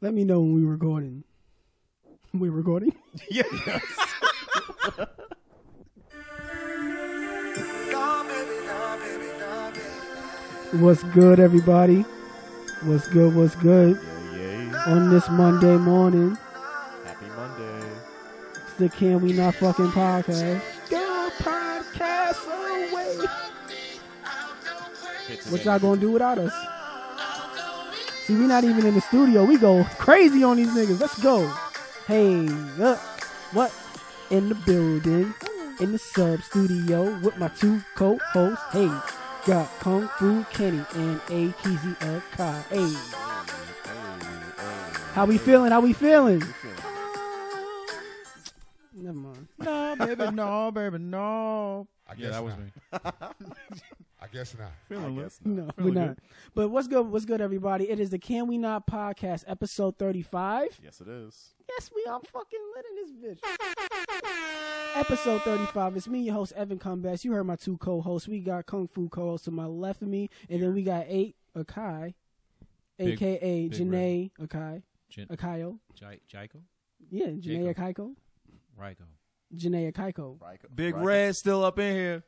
Let me know when we're recording. We're recording? Yes. What's good, everybody? What's good? What's good? Yeah. On this Monday morning, Happy Monday. it's the Can We Not Fucking Podcast. Go podcast away. What y'all gonna do without us? See, we not even in the studio. We go crazy on these niggas. Let's go. Hey, what? In the building, in the sub studio with my two co-hosts. Hey, got Kung Fu Kenny and A Keezy Akai. Hey, how we feeling? How we feeling? Never mind. No, baby, no, baby, no. Yeah, that was not. me. I guess not. No, we're not. But what's good? What's good, everybody? It is the Can We Not Podcast, episode 35. Yes, it is. Yes, I'm fucking lit in this bitch. Episode 35. It's me, your host, Evan Combest. You heard my two co-hosts. We got Kung Fu co-host to my left of me, and then we got Akai, a.k.a. Janae Akai. Akayo. Jaiko? Yeah, Janae Akaiko. Ryko. Janae Akaiko. Big Red still up in here.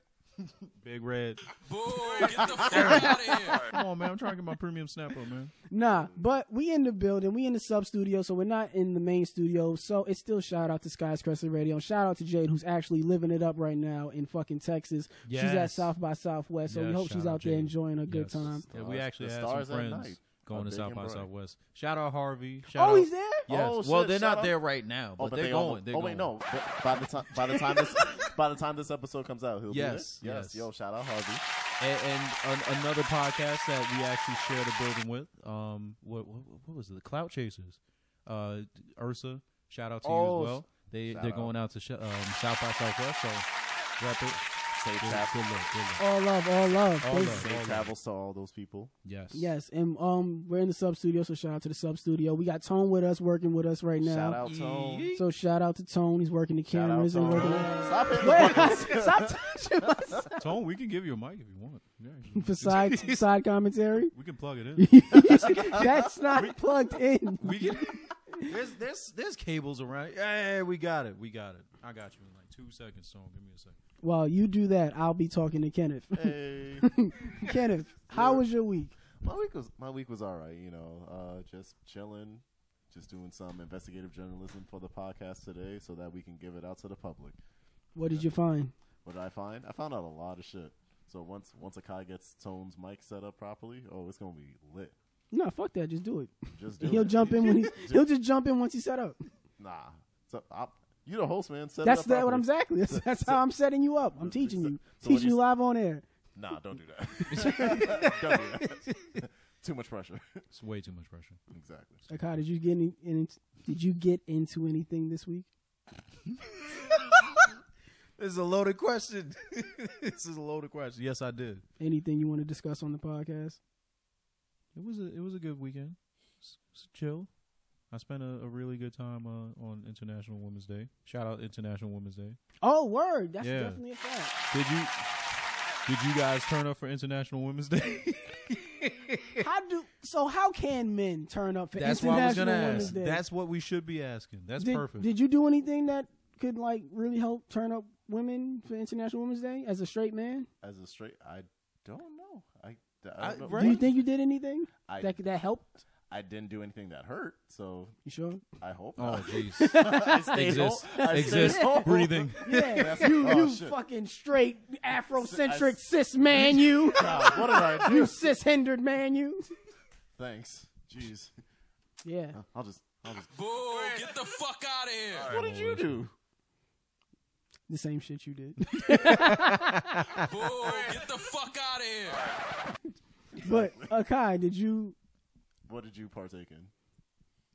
Big Red. Boo, get the fuck out of here. Come on, man. I'm trying to get my premium snap up, man. Nah, but we in the building. We in the sub studio, so we're not in the main studio. So it's still shout out to Skyscraper Radio. And shout out to Jade, who's actually living it up right now in fucking Texas. Yes. She's at South by Southwest, so we hope she's out there enjoying a good time. Yeah, we actually The had some stars at friends night going to are South big by and bright. Southwest. Shout out Harvey. Shout Oh, out. he's there? Yes. Oh, Well, shit, they're shout not out. there right now, but they're going. They're oh going. wait, no. But by the time this episode comes out, he'll Yes, be there. yes. Yo, shout out Harvey. And another podcast that we actually shared a building with. What was it? The Clout Chasers. Ursa. Shout out to you as well. They're going out to South by Southwest. So rep it. Safe Good travels. look. All love, all love. All Thank- love. Safe travels to all those people. Yes. Yes, and we're in the sub studio, so shout out to the sub studio. We got Tone with us, working with us right now. Shout out Tone. So shout out to Tone. He's working the Shout out cameras and Tone. working. Stop it. Wait, stop touching us Tone, we can give you a mic if you want. Yeah. for side commentary. We can plug it in. That's not plugged in. We can. There's cables around. Hey, we got it. I got you in like 2 seconds, Tone. Give me a second. While you do that, I'll be talking to Kenneth. Hey. Kenneth, how was your week? My week was all right. You know, just chilling, just doing some investigative journalism for the podcast today, so that we can give it out to the public. What did you find? What did I find? I found out a lot of shit. So once Akai gets Tone's mic set up properly, it's gonna be lit. No, fuck that. Just do it. Just do He'll it. jump in when he'll just jump in once he's set up. Nah. So you the host, man. Set That's it up what properly. I'm exactly. That's how I'm setting you up. I'm teaching you. So what Teaching you live on air. Nah, don't do that. Don't do that. Too much pressure. It's way too much pressure. Exactly. Akai, did you get into anything this week? This is a loaded question. Yes, I did. Anything you want to discuss on the podcast? It was a good weekend. It's chill. I spent a really good time on International Women's Day. Shout out International Women's Day. Oh, word. That's Yeah. definitely a fact. Did you guys turn up for International Women's Day? How can men turn up for That's what I was International gonna Women's ask. Day? That's what we should be asking. That's perfect. Did you do anything that could really help turn up women for International Women's Day as a straight man? As a straight, I don't know. I don't know. right? Do you think you did anything that helped? I didn't do anything that hurt, so You sure? I hope Oh, not. jeez. I stayed Exist. home. I stayed Exist. home. Breathing. Yeah, Oh, you shit. fucking straight Afrocentric cis man, you. God, what did I do? You cis hindered man, you. Thanks. Jeez. Yeah. I'll just. Boo, get the fuck out of here. What did you do? The same shit you did. Boo, get the fuck out of here. But Akai, What did you partake in?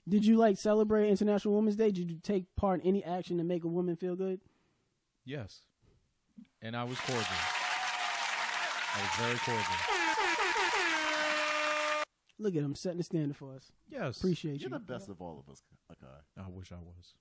did you celebrate International Women's Day? Did you take part in any action to make a woman feel good? Yes. And I was cordial. I was very cordial. Look at him setting the standard for us. Yes. Appreciate You're you. the best of all of us, Akai. I wish I was.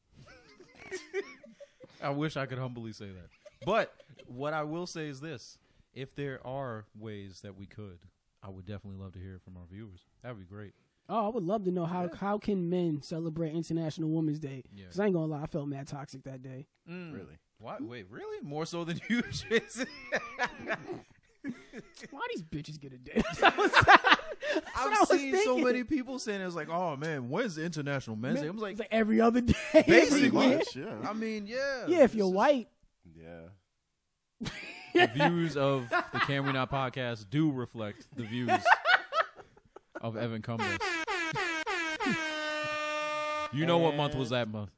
I wish I could humbly say that. But what I will say is this. If there are ways that we could, I would definitely love to hear from our viewers. That would be great. Oh, I would love to know how can men celebrate International Women's Day? Yeah. Because I ain't gonna lie, I felt mad toxic that day. Really? What? Wait, really? More so than you, Jason? Why these bitches get a day? I've seen so many people saying it was like, oh man, when's International Men's Day? I was like, It's like every other day. basically. Much, yeah. I mean, yeah. Yeah, if you're white. Yeah. The views of the Can We Not podcast do reflect the views of Evan Combest. You know what month was that month?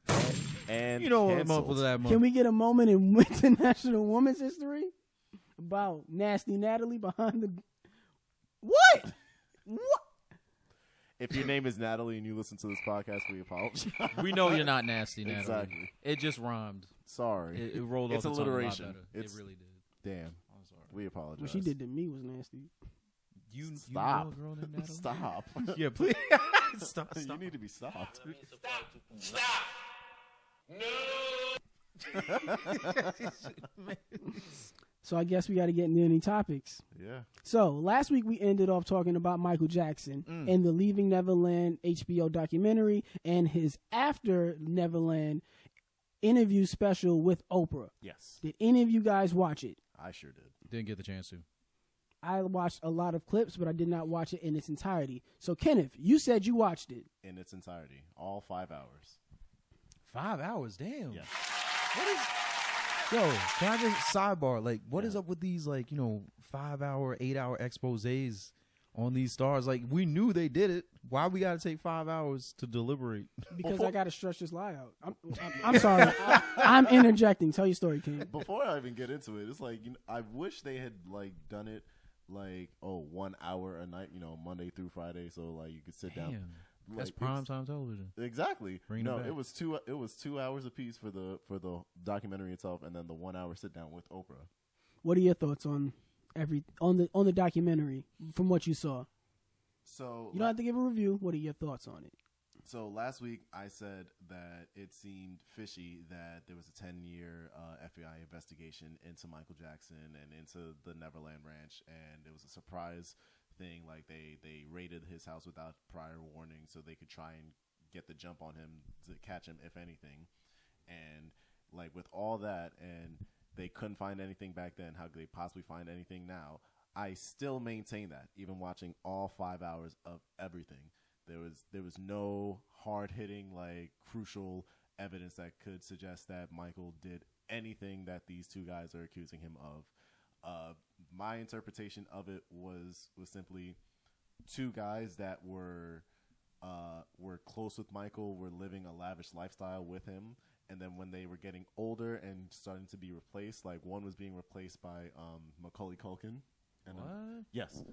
And You know what canceled. month was that month? Can we get a moment in International Women's History about Nasty Natalie behind the... What? What? If your name is Natalie and you listen to this podcast, we apologize. We know you're not nasty, Natalie. Exactly. It just rhymed. Sorry. It rolled It's off the tongue a lot alliteration. better. It's- It really did. Damn. I'm sorry. We apologize. What she did to me was nasty. You Stop. know a girl named Natalie? Stop. Yeah, please. Stop. You need to be stopped. So I guess we got to get into any topics. Yeah. So last week we ended off talking about Michael Jackson and the Leaving Neverland HBO documentary and his After Neverland interview special with Oprah. Yes. Did any of you guys watch it? I sure did. Didn't get the chance to. I watched a lot of clips, but I did not watch it in its entirety. So Kenneth, you said you watched it. In its entirety. All 5 hours. 5 hours, damn. Yes. What is? Yo, can I just sidebar? Like, what is up with these 5 hour, 8 hour exposés on these stars? Like, we knew they did it. Why we got to take 5 hours to deliberate? Because I got to stretch this lie out. I'm sorry. I'm interjecting. Tell your story, King. Before I even get into it, it's like, I wish they had done it 1 hour a night, Monday through Friday, so you could sit down. That's prime time television. Exactly. Bring no, it back. it was 2 hours apiece for the documentary itself, and then the 1 hour sit down with Oprah. What are your thoughts on the documentary from what you saw? So You don't have to give a review. What are your thoughts on it? So last week I said that it seemed fishy that there was a 10-year FBI investigation into Michael Jackson and into the Neverland Ranch, and it was a surprise thing. Like they raided his house without prior warning, so they could try and get the jump on him to catch him, if anything. And with all that, and they couldn't find anything back then, how could they possibly find anything now? I still maintain that, even watching all 5 hours of everything. There was no hard-hitting, crucial evidence that could suggest that Michael did anything that these two guys are accusing him of. My interpretation of it was simply two guys that were close with Michael, were living a lavish lifestyle with him, and then when they were getting older and starting to be replaced, one was being replaced by Macaulay Culkin. And What? Yes.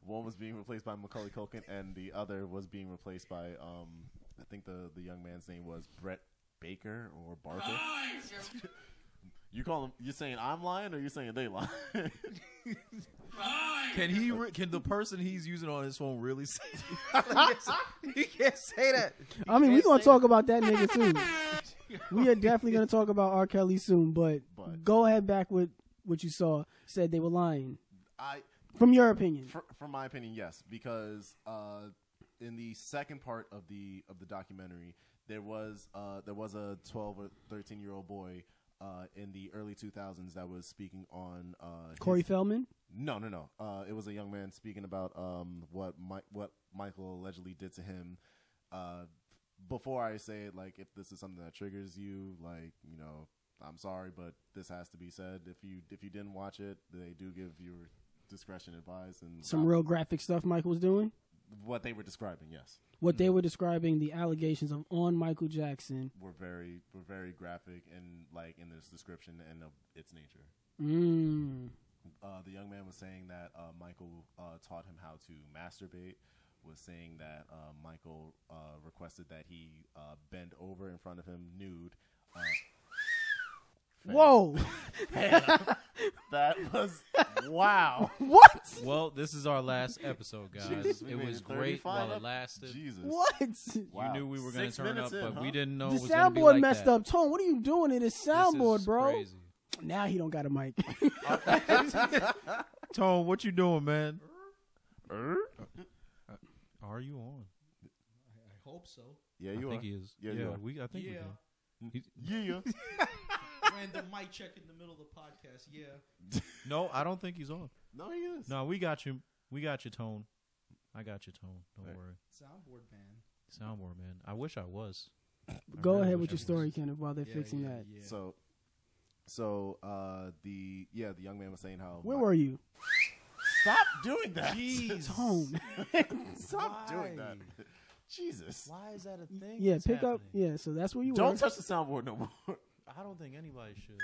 One was being replaced by Macaulay Culkin, and the other was being replaced by I think the young man's name was Brett Baker or Barker. You call him? You're saying I'm lying, or you're saying they lying? Can the person he's using on his phone really say? He can't say that. I mean, we're going to talk about that nigga too. We are definitely going to talk about R. Kelly soon, but go ahead back with what you saw. Said they were lying. From your opinion. From my opinion, yes, because in the second part of the documentary, there was a 12 or 13-year-old boy in the early 2000s that was speaking on Corey Feldman? No. It was a young man speaking about what Michael allegedly did to him. Before I say it, if this is something that triggers you, I'm sorry, but this has to be said. If you didn't watch it, they do give your discretion advised, and Some real graphic stuff Michael was doing? what they were describing, yes. What they were describing, the allegations on Michael Jackson were very graphic and in this description and of its nature. The young man was saying that Michael taught him how to masturbate, was saying that Michael requested that he bend over in front of him nude. Whoa! That was wow. What? Well, this is our last episode, guys. Jesus, we it made was it great 35 while it up. lasted. Jesus. What? Wow. You knew we were going to 6 turn up, minutes in, but we didn't know The it was going to be soundboard like messed that. up. Tone, what are you doing to this This soundboard, is bro? crazy. Now he don't got a mic. Tone, what you doing, man? Are you on? I hope so. Yeah, you I are. think he is. Yeah, Yeah, you are. I think we Yeah. do. Yeah. Random mic check in the middle of the podcast. Yeah. No, I don't think he's on. No, he is. No, we got you. We got your tone. I got your tone. Don't Right. worry. Soundboard man. Soundboard, man. I wish I was. I Go really ahead wish with I your was. story, Kenneth, while they're fixing that. Yeah. So the young man was saying how. Where were you? Stop doing that. Tone. Stop doing Why? that. Jesus. Why is that a thing? Yeah, that's pick up. happening? Yeah, so that's where you Don't were. touch the soundboard no more. I don't think anybody should.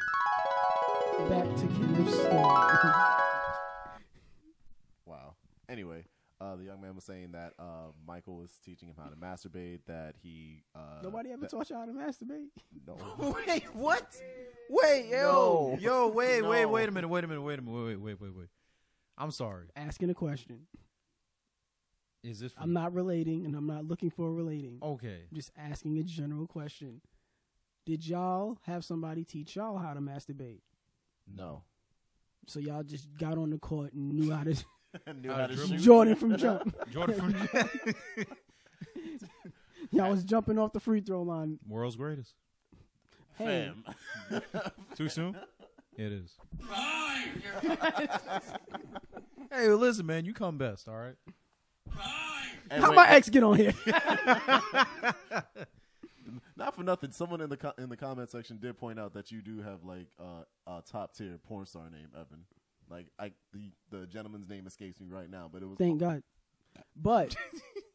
Back to Kenneth's story. Wow. Anyway, the young man was saying that Michael was teaching him how to masturbate. That he Nobody ever taught you how to masturbate? No. Wait, what? Wait, No. wait No. a minute. Wait. I'm sorry. Asking a question. Is this? I'm not relating, and I'm not looking for relating. Okay. I'm just asking a general question. Did y'all have somebody teach y'all how to masturbate? No. So y'all just got on the court and knew how to Knew how to dribble. shoot. Jordan from jump. Jordan from Y'all was jumping off the free throw line. World's greatest. Hey, Fam. Too soon? It is. Hey, well, listen, man. You come best, all right? And how wait, my ex get on here? not for nothing. Someone in the comment section did point out that you do have like a top tier porn star name, Evan. Like the gentleman's name escapes me right now, but it was Thank God. But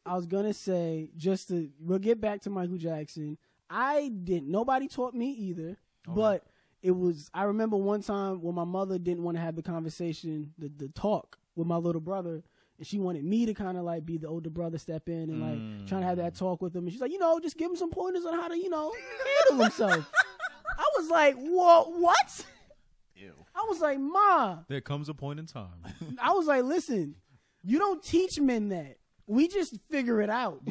I was gonna say, we'll get back to Michael Jackson. Nobody taught me either, but I remember one time when my mother didn't want to have the conversation, the talk with my little brother, and she wanted me to kind of like be the older brother, step in and like trying to have that talk with him. And she's like, just give him some pointers on how to, handle himself. I was like, what? Ew. I was like, Ma. There comes a point in time. I was like, listen, you don't teach men that. We just figure it out.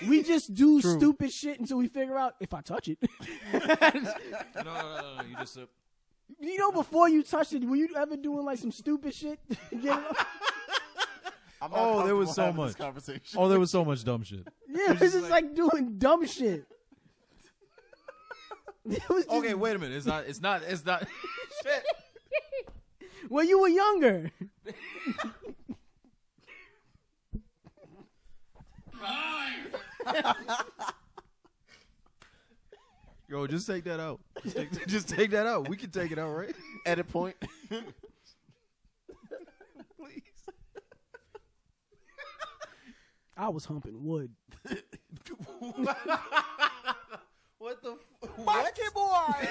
We just do stupid shit until we figure out if I touch it. No. You just. Before you touched it, were you ever doing like some stupid shit? I'm not Oh, there was comfortable so having much. this conversation. Oh, there was so much dumb shit. Yeah, it was just like doing dumb shit. It was just, Okay, wait a minute. It's not. Shit. when you were younger. Yo, just take that out. Just take that out. We can take it out, right? Edit point. Please. I was humping wood. What the? Boxy boy.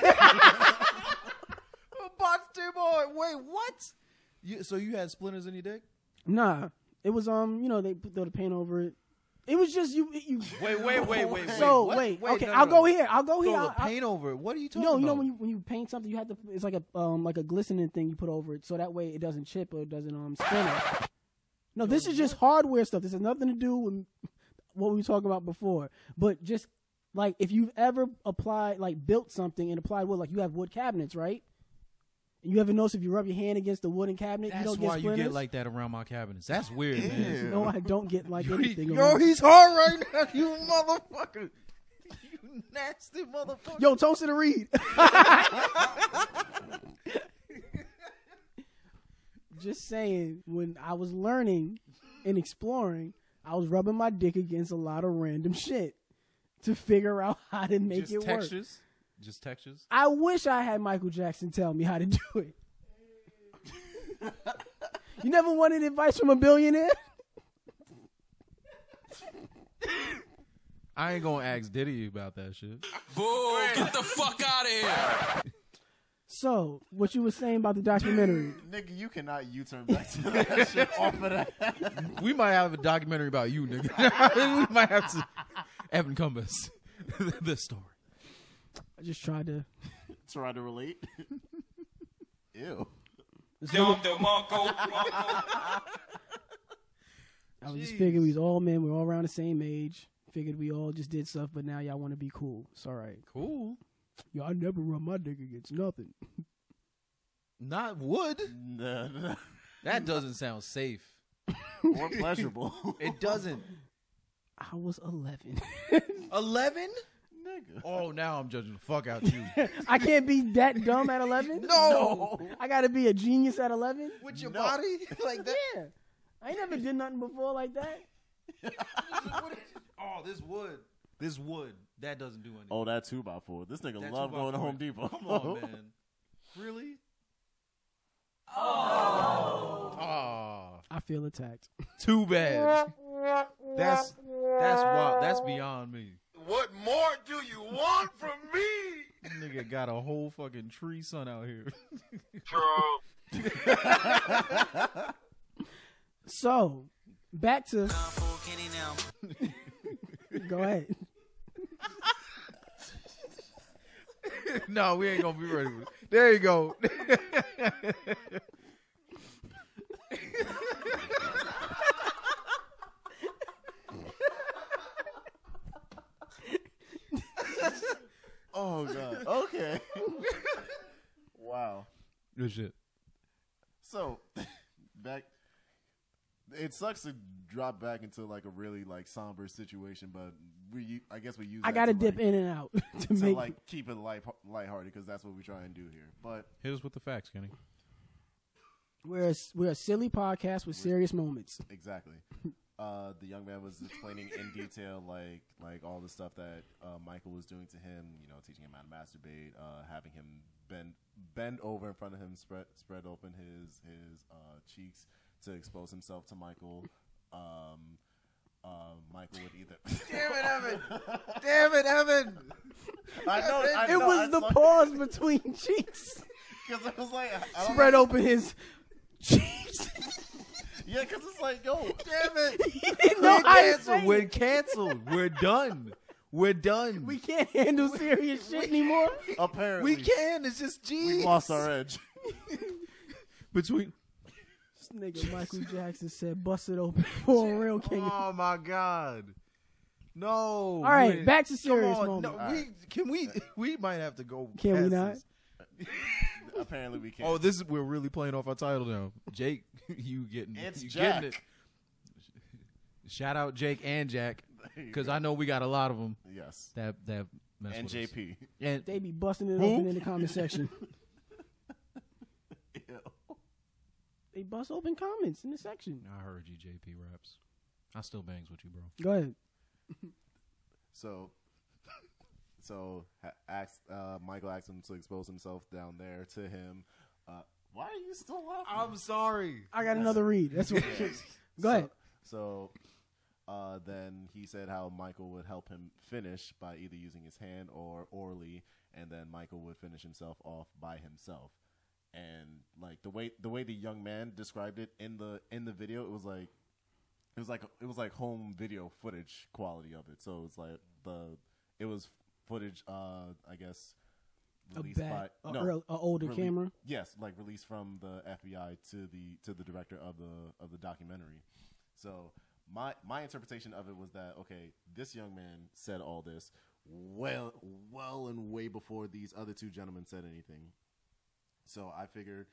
Boxy boy. Wait, what? So you had splinters in your dick? Nah, it was they throw the paint over it. It was just you. Wait. So what? wait, okay, no, I'll no. go here. I'll go Throw here. the paint over it. What are you talking No, about? you know when you paint something, you have to. It's like a glistening thing you put over it, so that way it doesn't chip or it doesn't splinter. No, this is just hardware stuff. This has nothing to do with what we were talking about before. But just like if you've ever built something and applied wood, like you have wood cabinets, right? And you ever notice if you rub your hand against the wooden cabinet, That's you don't get why splinters? you get like that around my cabinets. That's weird, man. No, I don't get like anything. Yo, around. he's hard right now, you motherfucker. You nasty motherfucker. Yo, toast to the read. Just saying, when I was learning and exploring, I was rubbing my dick against a lot of random shit to figure out how to make Just it work. textures? Just textures? I wish I had Michael Jackson tell me how to do it. You never wanted advice from a billionaire? I ain't gonna ask Diddy about that shit. Boo, get the fuck out of here. So, what you were saying about the documentary? Nigga, you cannot U-turn back to that shit off of that. We might have a documentary about you, nigga. We might have to. Evan Combest. This story. I just tried to. Try to relate. Ew. I was just figuring we was all men. We're all around the same age. Figured we all just did stuff, but now y'all want to be cool. It's all right. Cool. Yo, I never run my dick against nothing. Not wood. Nah. That doesn't sound safe. or pleasurable. It doesn't. I was 11. 11? Nigga. Oh, now I'm judging the fuck out you. I can't be that dumb at 11? No. I got to be a genius at 11? With your body like that? Yeah. I ain't never did nothing before like that. Oh, this wood. This wood. That doesn't do anything. Oh, that 2x4. This nigga That love 2x4. going to Home Depot. Come on, man. Really? Oh. I feel attacked. Too bad. That's wild. That's beyond me. What more do you want from me? Nigga got a whole fucking tree son out here. So, back to... Go ahead. No, we ain't gonna be ready with it. There you go. Oh, God. Okay. Wow. Good shit. So, back... It sucks to drop back into like a really like somber situation, but I guess we use. I gotta dip in and out to make like keep it lighthearted because that's what we try and do here. But hit us with the facts, Kenny. we're a silly podcast with serious moments. Exactly. The young man was explaining in detail like all the stuff that Michael was doing to him. You know, teaching him how to masturbate, having him bend over in front of him, spread open his cheeks to expose himself to Michael. Michael would either. Damn it, Evan! Damn it, Evan! I know. It was the pause between cheeks. Because it was like Spread open his cheeks. Yeah, because it's like, yo, Damn it! He didn't know how to say We're it. canceled. We're done. We're done. We can't handle serious shit anymore. apparently We can. It's just jeez. we lost our edge. Between. This nigga Michael Jackson said, "Bust it open for a real king." Oh my God. No. All right, back to serious Come on. moment. No, we might have to go. Can we past not? this. Apparently we can't. Oh, we're really playing off our title now. Jake, you getting It's you Jack. getting it. Shout out Jake and Jack, because I know we got a lot of them Yes. that mess And with us. JP. And They be busting it Who? open in the comment section. Ew. They bust open comments in the section. I heard you, JP raps. I still bangs with you, bro. Go ahead. So Michael asked him to expose himself down there to him. Why are you still laughing? I'm sorry. I got another read. That's what. Go ahead. So then he said how Michael would help him finish by either using his hand or orally, and then Michael would finish himself off by himself. And like the way the young man described it in the video, it was like home video footage quality of it. So it's like it was footage, I guess, released by an older camera. Yes, like released from the FBI to the director of the documentary. So my interpretation of it was that, okay, this young man said all this well and way before these other two gentlemen said anything. So I figured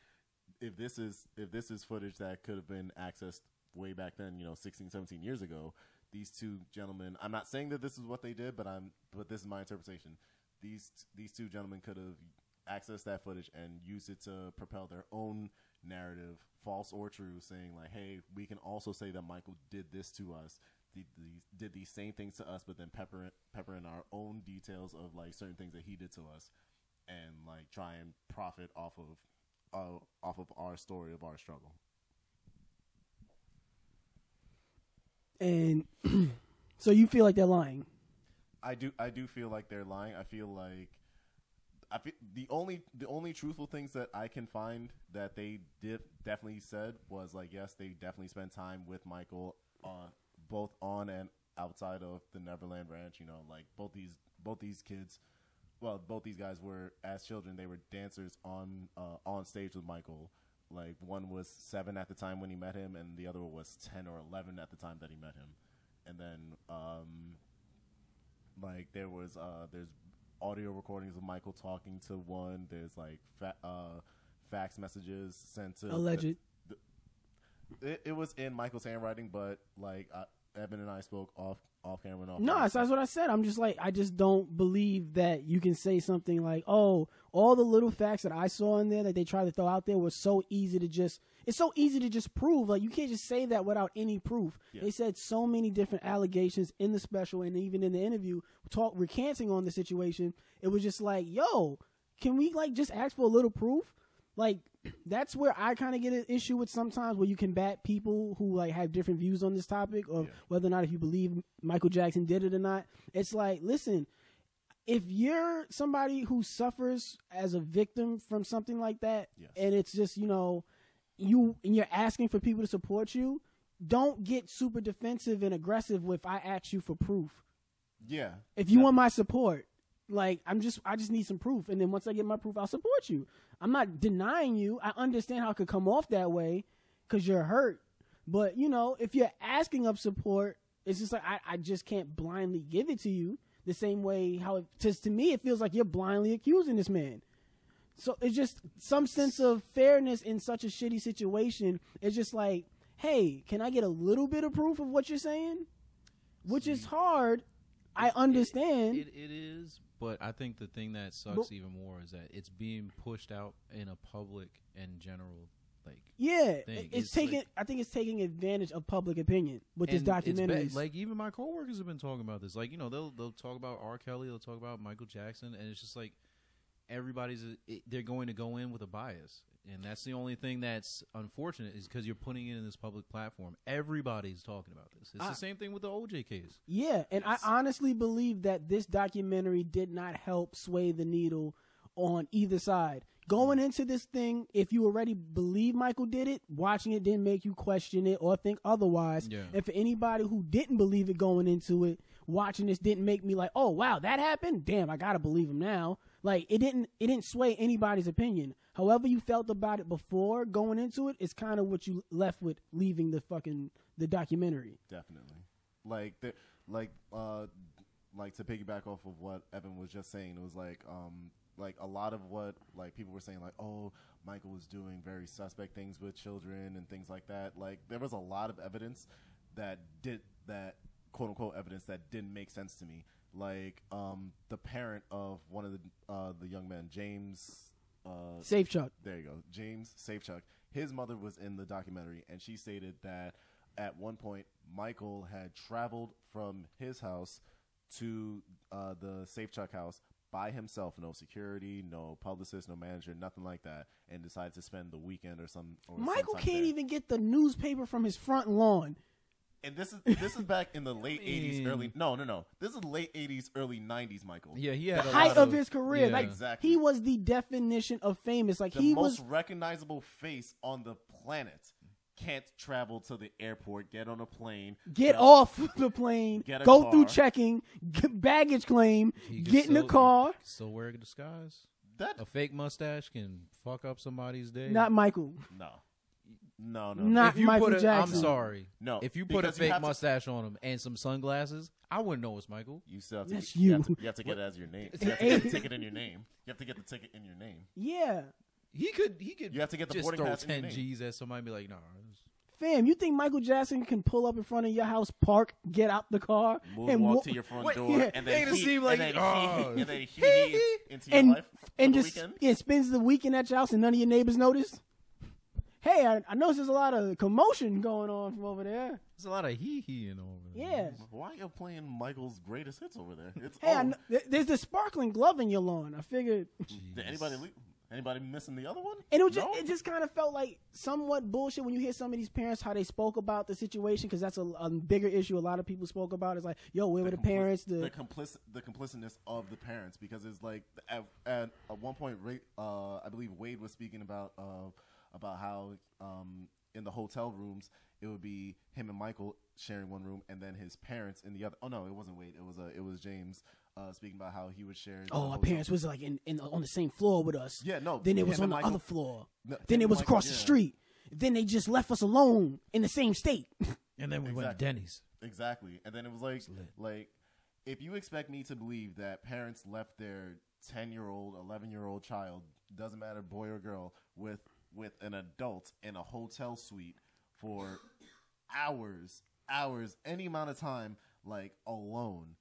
if this is footage that could have been accessed way back then, 16, 17 years ago, these two gentlemen, I'm not saying that this is what they did, but this is my interpretation. These two gentlemen could have accessed that footage and used it to propel their own narrative, false or true, saying like, hey, we can also say that Michael did this to us, did these same things to us, but then pepper in our own details of like certain things that he did to us, and like try and profit off of our story of our struggle. And so you feel like they're lying? I do feel like they're lying. I feel the only truthful things that I can find that they definitely said was like, yes, they definitely spent time with Michael, both on and outside of the Neverland Ranch. Like both these kids, well, both these guys were, as children, they were dancers on stage with Michael. Like one was 7 at the time when he met him, and the other was 10 or 11 at the time that he met him. And then like there's audio recordings of Michael talking to one. There's like fax messages sent to Alleged. it was in Michael's handwriting, but like Evan and I spoke off camera and off. No, that's what I said. I'm just like, I just don't believe that you can say something like, oh, all the little facts that I saw in there that they tried to throw out there was so easy to just, it's so easy to just prove. Like, you can't just say that without any proof. Yeah. They said so many different allegations in the special and even in the interview, recanting on the situation. It was just like, yo, can we like just ask for a little proof? Like, that's where I kind of get an issue with sometimes, where you combat people who like have different views on this topic of whether or not if you believe Michael Jackson did it or not. It's like, listen, if you're somebody who suffers as a victim from something like that, and it's just, you know, you're asking for people to support you, don't get super defensive and aggressive if I ask you for proof. Yeah. If you want my support, like, I just need some proof. And then once I get my proof, I'll support you. I'm not denying you. I understand how it could come off that way because you're hurt. But, you know, if you're asking of support, it's just like, I just can't blindly give it to you the same way how to me, it feels like you're blindly accusing this man. So it's just some sense of fairness in such a shitty situation. It's just like, hey, can I get a little bit of proof of what you're saying? Which is hard. I understand. It is, but I think the thing that sucks even more is that it's being pushed out in a public and general thing. It's taking. Like, I think it's taking advantage of public opinion with this documentary. Like, even my coworkers have been talking about this. Like, you know, they'll talk about R. Kelly, they'll talk about Michael Jackson, and it's just like they're going to go in with a bias. And that's the only thing that's unfortunate, is because you're putting it in this public platform. Everybody's talking about this. It's the same thing with the OJ case. Yeah, and I honestly believe that this documentary did not help sway the needle on either side. Going into this thing, if you already believe Michael did it, watching it didn't make you question it or think otherwise. Yeah. And for anybody who didn't believe it going into it, watching this didn't make me like, oh, wow, that happened? Damn, I got to believe him now. Like, it didn't sway anybody's opinion. However you felt about it before going into it is kind of what you left with leaving the documentary. Definitely. Like to piggyback off of what Evan was just saying, it was like a lot of what like people were saying, like, oh, Michael was doing very suspect things with children and things like that. Like, there was a lot of evidence that quote unquote evidence that didn't make sense to me. Like, the parent of one of the young men, James Safechuck. There you go. James Safechuck. His mother was in the documentary, and she stated that at one point Michael had traveled from his house to the Safechuck house by himself, no security, no publicist, no manager, nothing like that, and decided to spend the weekend or some. Michael can't even get the newspaper from his front lawn. And this is back in the late 80s, early no. This is late 80s, early 90s, Michael. Yeah, he had the height of his career. Yeah. Like, exactly. He was the definition of famous. Like, he was the most recognizable face on the planet. Can't travel to the airport, get on a plane, get off the plane, go car. Through checking, baggage claim, get in the car. Still wear a disguise. A fake mustache can fuck up somebody's day. Not Michael. No. Not Michael Jackson. I'm sorry. No. If you put a fake mustache on him and some sunglasses, I wouldn't know it's Michael. You still have to, you have to get it as your name. You have to get the ticket in your name. You have to get the ticket in your name. Yeah. He could. You have to get the just boarding throw pass 10 G's at somebody and be like, nah. Fam, you think Michael Jackson can pull up in front of your house, park, get out the car, and walk to your front door, and then he into your life and just spends the weekend at your house and none of your neighbors notice? Hey, I noticed there's a lot of commotion going on from over there. There's a lot of hee-heeing over there. Yeah. Why are you playing Michael's greatest hits over there? There's the sparkling glove in your lawn. I figured. Did anybody missing the other one? And it just kind of felt like somewhat bullshit when you hear some of these parents, how they spoke about the situation, because that's a bigger issue a lot of people spoke about. It's like, yo, where were the parents? The complicitness of the parents, because it's like at one point, I believe Wade was speaking about how in the hotel rooms it would be him and Michael sharing one room, and then his parents in the other. Oh no, it wasn't Wade. It was James speaking about how he would share. Our parents was like on the same floor with us. Yeah, no. Then it was on the other floor. Then it was across the street. Then they just left us alone in the same state. And then we went to Denny's. Exactly. And then it was like if you expect me to believe that parents left their 10-year-old, 11-year-old child, doesn't matter boy or girl, with an adult in a hotel suite for hours, any amount of time, like alone,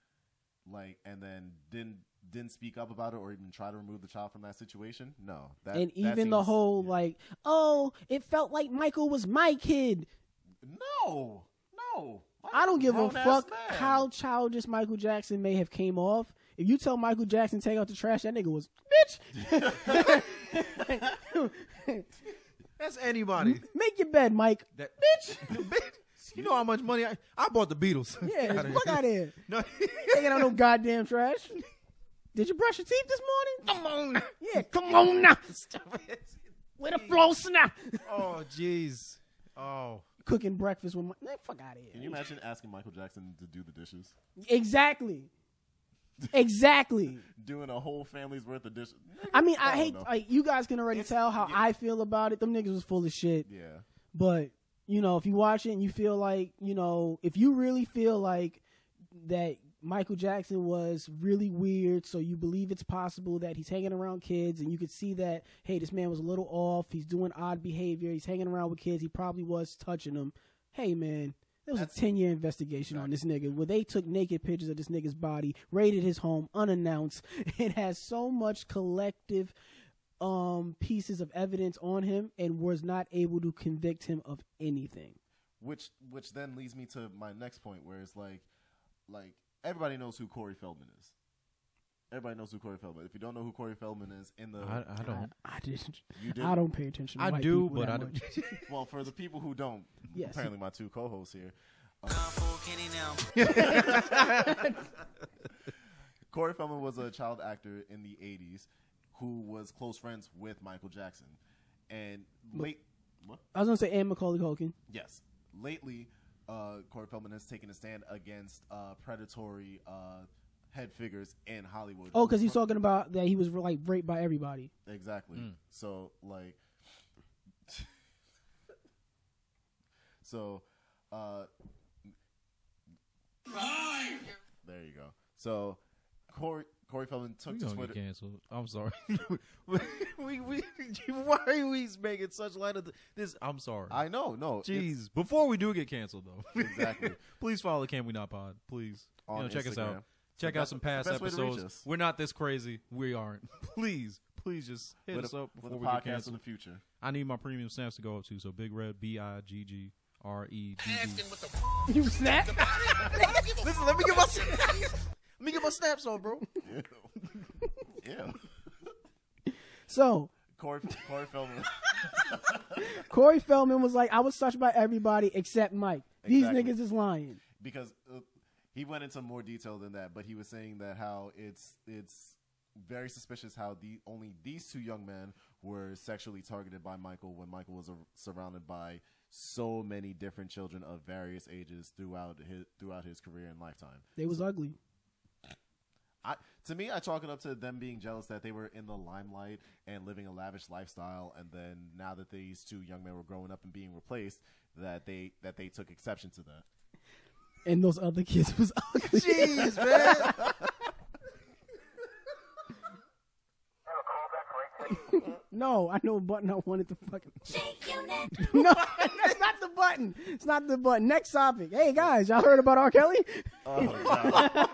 like, and then didn't speak up about it or even try to remove the child from that situation. No, and even the whole like, oh, it felt like Michael was my kid. No. I don't give a fuck how childish Michael Jackson may have came off. If you tell Michael Jackson take out the trash, that nigga was bitch. That's anybody. Make your bed, Mike. Bitch. You know how much money I bought the Beatles. Yeah, fuck out of here. No. Taking out no goddamn trash. Did you brush your teeth this morning? Come on. Yeah, come on now. Where the floss now? Oh, jeez. Oh. Cooking breakfast with my... Man, fuck out of here. Can you imagine asking Michael Jackson to do the dishes? Exactly. Doing a whole family's worth of dishes. I mean, I hate... Like, you guys can already tell how I feel about it. Them niggas was full of shit. Yeah. But, you know, if you watch it and you feel like, you know, if you really feel like that Michael Jackson was really weird, so you believe it's possible that he's hanging around kids, and you could see that, hey, this man was a little off, he's doing odd behavior, he's hanging around with kids, he probably was touching them. Hey, man, there was a 10-year investigation on this nigga where they took naked pictures of this nigga's body, raided his home unannounced. It has so much collective pieces of evidence on him and was not able to convict him of anything. Which then leads me to my next point, where it's like everybody knows who Corey Feldman is. Everybody knows who Corey Feldman is. If you don't know who Corey Feldman is, I don't. I didn't. You did? I don't pay attention to I white do, people but that I don't. much. Well, for the people who don't, Yes. apparently my two co-hosts here. Corey Feldman was a child actor in the 80s who was close friends with Michael Jackson. And what? I was going to say, and Macaulay Culkin. Yes. Lately, Corey Feldman has taken a stand against predatory head figures in Hollywood. Oh, because he's talking about that he was like raped by everybody. Exactly. So like, there you go. So Corey Feldman took to Twitter. Get canceled. I'm sorry. Why are we making such light of this? I'm sorry. I know, no. Jeez. Before we do get canceled, though. Exactly. Please follow the Can We Not Pod. Please. On check us Instagram. out. Check out some past best way to reach episodes. us. We're not this crazy. We aren't. Please just hit us up with before a we get podcast in canceled. the future. I need my premium snaps to go up too. So Big Red, BIGGREDD. You snap? Listen, let me get my snaps on, bro. Yeah. So Corey Feldman. Corey Feldman was like, I was touched by everybody except Mike. Exactly. These niggas is lying. Because he went into more detail than that, but he was saying that how it's very suspicious how only these two young men were sexually targeted by Michael when Michael was surrounded by so many different children of various ages throughout his career and lifetime. They was ugly. To me, I chalk it up to them being jealous that they were in the limelight and living a lavish lifestyle, and then now that these two young men were growing up and being replaced, that they took exception to that. And those other kids was ugly. Jeez, man. No, I know a button I wanted to fucking shake your neck. No, that's not the button. It's not the button. Next topic. Hey guys, y'all heard about R. Kelly? Oh, God.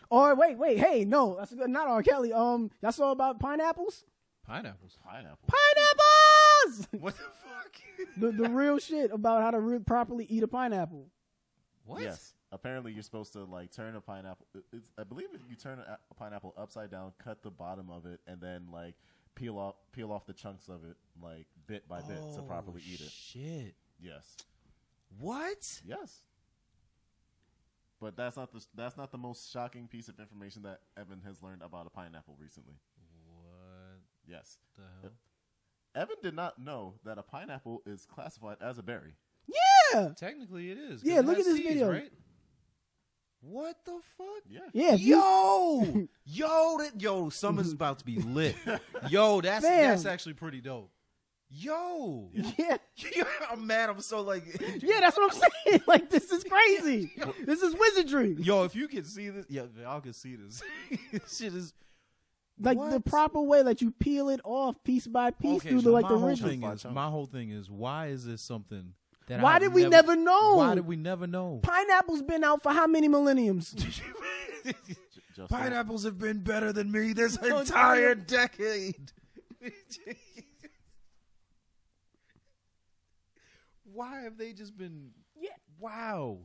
Or wait. Hey, no, that's not R. Kelly. Y'all saw about pineapples? Pineapples. Pineapples! What the fuck? the real shit about how to properly eat a pineapple. What? Yes. Apparently, you're supposed to like turn a pineapple. I believe if you turn a pineapple upside down, cut the bottom of it, and then like peel off the chunks of it, like bit by bit, to properly eat it. Shit. Yes. What? Yes. But that's not the most shocking piece of information that Evan has learned about a pineapple recently. What Yes. the hell? Evan did not know that a pineapple is classified as a berry. Yeah. Technically, it is. 'cause Yeah, it look has at this seeds, video. Right? What the fuck? Yeah. Yeah. Yo, summer's about to be lit. Yo, that's actually pretty dope. Yo. Yeah. I'm mad. I'm so like. Yeah, that's what I'm saying. Like, this is crazy. This is wizardry. Yo, if you can see this, yeah, y'all can see this. This shit is. Like the proper way, like you peel it off piece by piece through the original. My whole thing is, why is this something that Why did we never know? Why did we never know? Pineapple's been out for how many millenniums? Pineapples have been better than me this entire decade. Why have they just been? Yeah. Wow.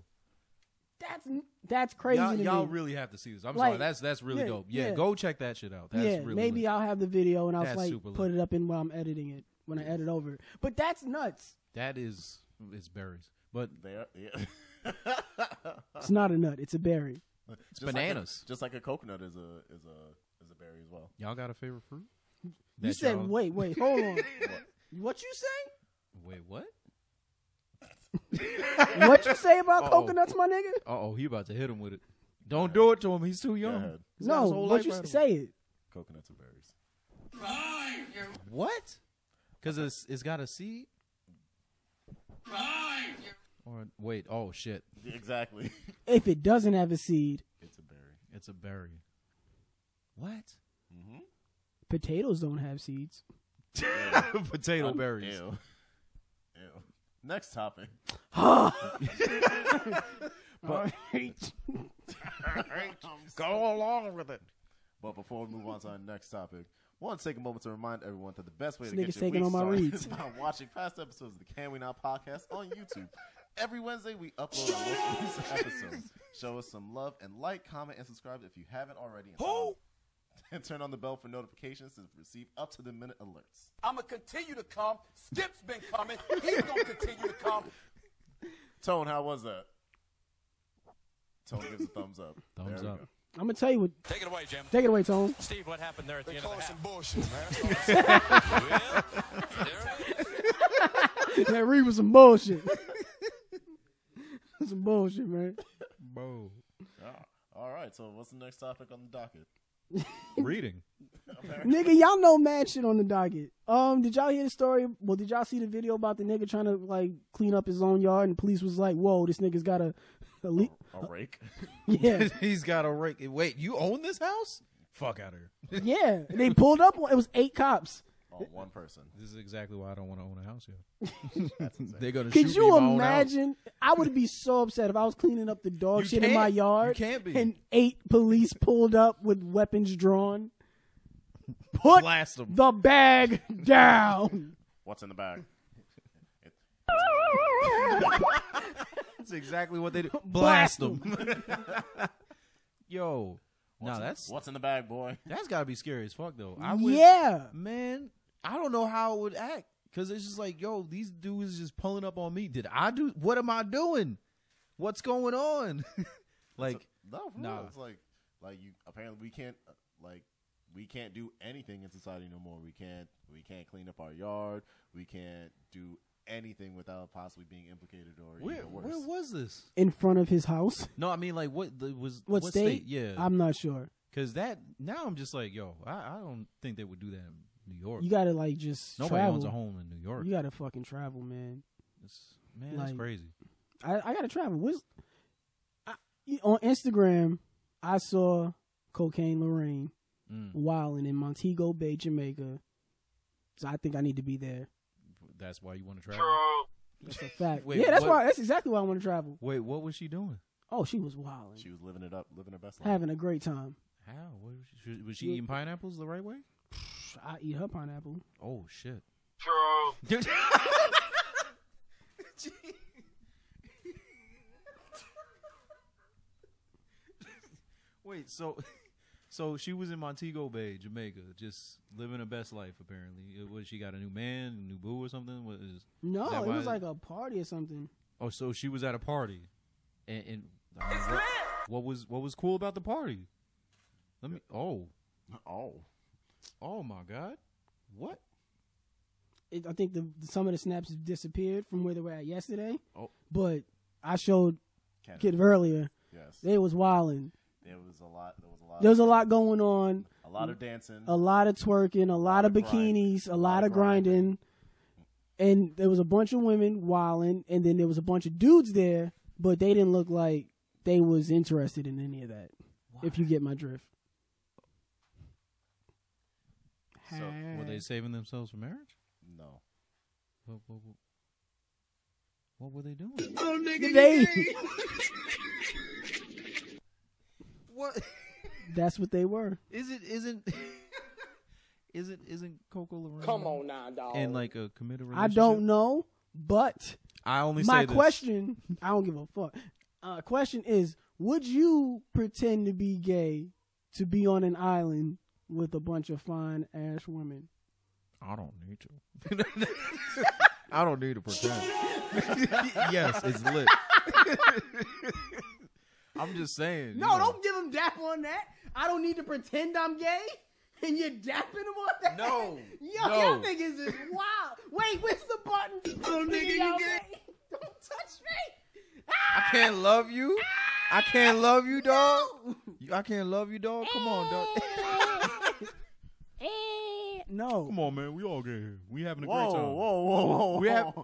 That's crazy. Y'all really have to see this. I'm sorry. That's really dope. Yeah, go check that shit out. That's really maybe lit. I'll have the video and I'll put it up in while I'm editing it when I edit over it. But that's nuts. It's berries, but They are, It's not a nut. It's a berry. it's bananas. Just like a coconut is a berry as well. Y'all got a favorite fruit? You said, wait, hold on. What you say? Wait, what? What you say about coconuts, my nigga? Oh, he about to hit him with it. Don't do it to him. He's too young. No, what you say it? Coconuts are berries. What? Because it's got a seed? Or wait, oh shit. Exactly. If it doesn't have a seed, It's a berry. It's a berry. What? Mm-hmm. Potatoes don't have seeds. Potato berries. Ew. Next topic. Go along with it. But before we move on to our next topic, I want to take a moment to remind everyone that the best way This to get nigga's your taking week on my started reads. is by watching past episodes of the Can We Now podcast on YouTube. Every Wednesday, we upload our most recent episodes. Show us some love and like, comment, and subscribe if you haven't already. And turn on the bell for notifications to receive up-to-the-minute alerts. I'm going to continue to come. Skip's been coming. He's going to continue to come. Tone, how was that? Tone gives a thumbs up. Thumbs There we up. go. I'm gonna tell you what. Take it away, Jim. Take it away, Tone. Steve, what happened there at the end of the half? Bullshit, man. That Reed was some bullshit. Some bullshit, man. Bro. All right, so what's the next topic on the docket? Reading. Nigga, y'all know mad shit on the docket. Did y'all hear the story? Well, did y'all see the video about the nigga trying to like clean up his own yard and the police was like, "Whoa, this nigga's got a rake." Yeah, He's got a rake. Wait, you own this house? Fuck out of here. yeah. They pulled up. It was 8 cops. On one person. This is exactly why I don't want to own a house here. That's insane. They're gonna shoot Could me you in my own house. imagine? I would be so upset if I was cleaning up the dog You shit in my can't. yard. You can't be. And 8 police pulled up with weapons drawn. Put Blast 'em. the bag down. What's in the bag? That's exactly what they do. Blast Blast them. Yo. What's in the bag, boy? That's got to be scary as fuck, though. Yeah. Man, I don't know how I would act. Because it's just like, yo, these dudes just pulling up on me. What am I doing? What's going on? Like, No, for Nah. real. It's like you. Apparently, we can't do anything in society no more. We can't clean up our yard. We can't do anything without possibly being implicated or even worse. where was this? In front of his house. No, I mean, like, what state? Yeah. I'm not sure. Because now I'm just like, yo, I don't think they would do that in New York. You gotta like just Nobody travel. owns a home in New York. You gotta fucking travel, man. That's like- crazy. I gotta travel. On Instagram, I saw Cocaine Lorraine wilding in Montego Bay, Jamaica. So I think I need to be there. That's why you want to travel? That's a fact. Wait, yeah, what? that's exactly why I want to travel. Wait, what was she doing? Oh, she was wilding. She was living it up, living her best life. Having a great time. How? Was she eating pineapples the right way? I eat her pineapple. Oh, shit. Wait, so she was in Montego Bay, Jamaica, just living her best life, apparently. Was she got a new man, a new boo or something? No, that it why- was like a party or something. Oh, so she was at a party. And what was cool about the party? Oh my God. What? I think some of the snaps have disappeared from where they were at yesterday. Oh. But I showed Kenneth. Kid earlier. Yes. They was wilding. There was a lot. There was a lot going on. A lot of dancing. A lot of twerking, a lot of bikinis, a lot of grinding. And there was a bunch of women wilding, and then there was a bunch of dudes there, but they didn't look like they was interested in any of that. If you get my drift. So Were they saving themselves for marriage? no. What were they doing? Oh, nigga, They. What? That's what they were. Isn't Coco Lorraine? Come on now, dog. in like a committed I relationship? don't know, but I only my say this. question, I don't give a fuck. Question is, would you pretend to be gay to be on an island with a bunch of fine ass women? I don't need to. I don't need to pretend. Yes, it's lit. I'm just saying. No, don't give him dap on that. I don't need to pretend I'm gay, and you're dapping him on that. No. Yo, No. y'all niggas is wild. Wait, where's the button? Oh, nigga, you Y'all gay? gay? Don't touch me. I can't love you. I can't love you, dog. I can't love you, dog. Come on, dog. No. Come on, man. We all get here. We having a Whoa, great time. whoa. We have-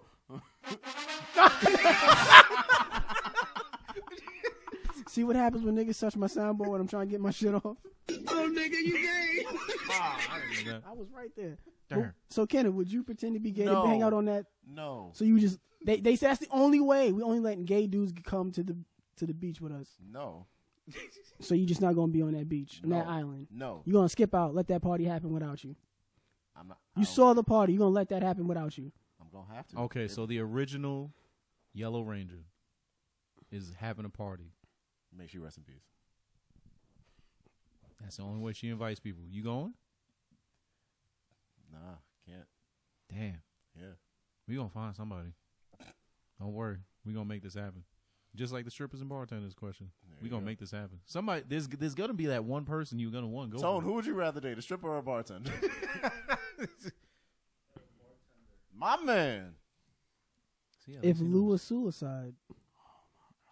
See what happens when niggas touch my soundboard when I'm trying to get my shit off? Oh, nigga, you gay. I didn't do that. I was right there. Darn. So, Kenneth, would you pretend to be gay to No. hang out on that? No. So you just they say that's the only way. We only letting gay dudes come to the beach with us. No. So you just not gonna be on that beach, on that No. island. No. You gonna skip out, let that party happen without you. I'm not. You saw the party. You gonna let that happen without you. I'm gonna have to. Okay, so the original Yellow Ranger is having a party. May she rest in peace. That's the only way she invites people. You going? Nah, can't. Damn. Yeah. We gonna find somebody. Don't worry. We gonna make this happen. Just like the strippers and bartenders question. We gonna make this happen. Somebody, there's gonna be that one person you're gonna want to go. Tone, for. who would you rather date, a stripper or a bartender? My man. See, If Lou was suicide.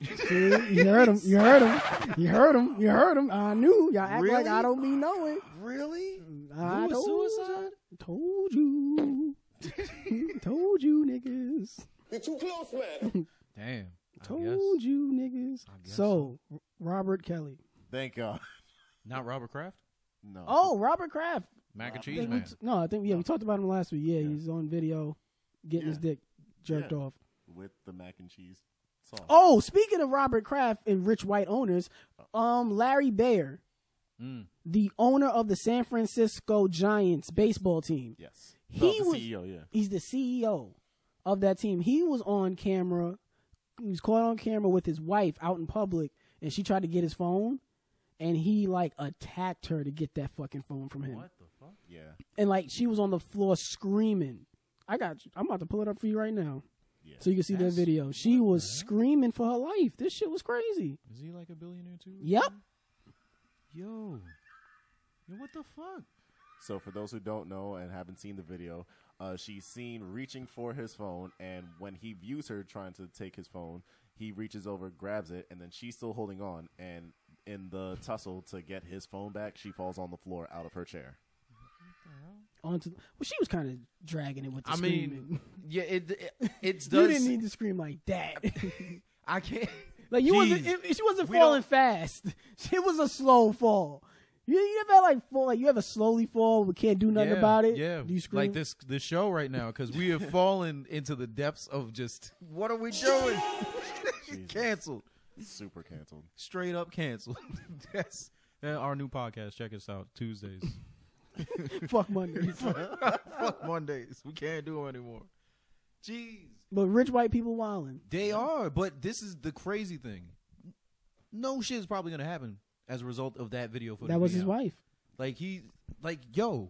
See, you heard him. You heard him. You heard him. You heard him. I knew. Y'all act like I don't be knowing. Really? I was suicide? Told you. Told you, niggas. You're too close, man. Damn. Told you, niggas. guess So, Robert Kelly. Thank God. Not Robert Kraft. No. Oh, Robert Kraft. Mac and I cheese think man. I think we talked about him last week. Yeah, he's on video getting his dick jerked off. With the mac and cheese sauce. Oh, speaking of Robert Kraft and rich white owners, Larry Baer, the owner of the San Francisco Giants baseball team. Yes. He the was CEO, yeah. He's the CEO of that team. He was on camera. He was caught on camera with his wife out in public, and she tried to get his phone, and he like attacked her to get that fucking phone from him. What the fuck? Yeah. And like she was on the floor screaming. I'm about to pull it up for you right now. Yeah. So you can see that video. She was screaming for her life. This shit was crazy. Is he like a billionaire too? Yep. Yo, what the fuck? So for those who don't know and haven't seen the video, she's seen reaching for his phone, and when he views her trying to take his phone, he reaches over, grabs it, and then she's still holding on, and in the tussle to get his phone back, she falls on the floor out of her chair. She was kind of dragging it with the I screaming. mean, yeah, it's You didn't need to scream like that. I can't. Like she wasn't falling fast. It was a slow fall. You ever like fall? Like you ever slowly fall but can't do nothing about it? Yeah, Do you scream? like this show right now because we have fallen into the depths of just What are we doing? canceled, Super canceled. straight up canceled. That's our new podcast. Check us out Tuesdays. Fuck Mondays. Fuck Mondays. We can't do them anymore. Jeez. But rich white people wilding. They are, but this is the crazy thing. No shit is probably gonna happen as a result of that video footage. That was being his out. wife Yo,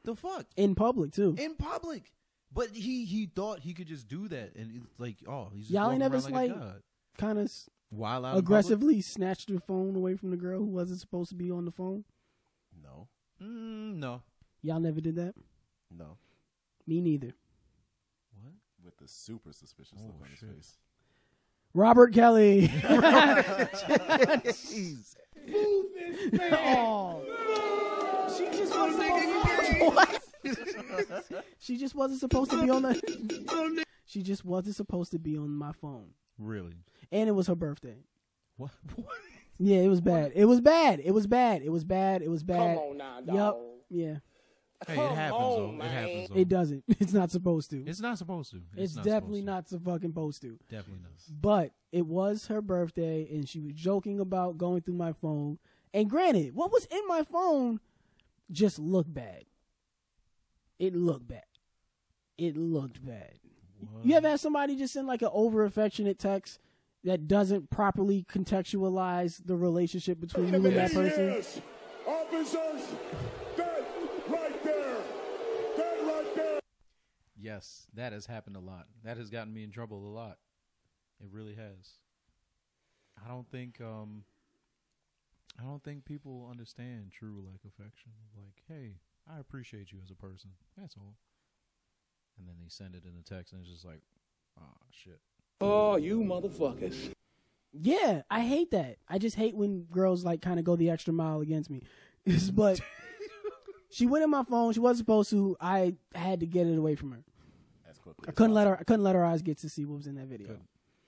the fuck in public too. in public. But he thought he could just do that, and it's like, oh, he's just Y'all walking ain't never around like a like god. kind of While out in aggressively snatched the phone away from the girl who wasn't supposed to be on the phone. No. public? No. Y'all never did that. No. Me neither. What? With the super suspicious look on his shit. face. Robert Kelly. Jeez. Oh. She just wasn't what? She just wasn't supposed to be on the. She just wasn't supposed to be on my phone, Really? and it was her birthday. What? Yeah, it was bad. It was bad. It was bad. It was bad. It was bad. Come on now, dog. Yup. Yeah. Hey, it happens though. It happens though. It doesn't. It's not supposed to. It's not supposed to. It's not definitely supposed to. not so fucking supposed to. Definitely not. But it was her birthday, and she was joking about going through my phone. And granted, what was in my phone just looked bad. It looked bad. It looked bad. What? You ever had somebody just send like an over affectionate text that doesn't properly contextualize the relationship between you and that person? Yes. Officers, that right there. That right there. Yes, that has happened a lot. That has gotten me in trouble a lot. It really has. I don't think people understand true like affection. Like, hey, I appreciate you as a person. That's all. And then they send it in a text, and it's just like, oh shit. Oh, you motherfuckers. Yeah, I hate that. I just hate when girls like kind of go the extra mile against me. But she went in my phone. She wasn't supposed to. I had to get it away from her. As quickly I couldn't let her eyes get to see what was in that video.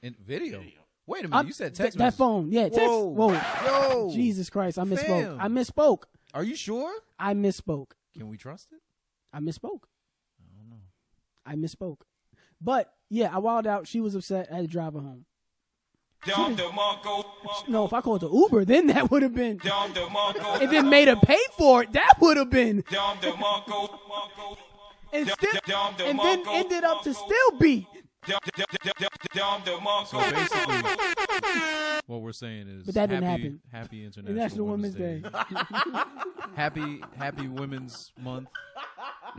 In video? Wait a minute. You said text that phone. Yeah, text. Whoa. Yo. Jesus Christ. I misspoke. I misspoke. Are you sure? I misspoke. Can we trust it? I misspoke. I don't know. I misspoke. But, yeah, I wilded out. She was upset. I had to drive her home. No, if I called the Uber, then that would have been. If it made her pay for it, that would have been. And then ended up to still be. So basically, what we're saying is, but that didn't happen. Happy International Women's Day. happy Women's Month.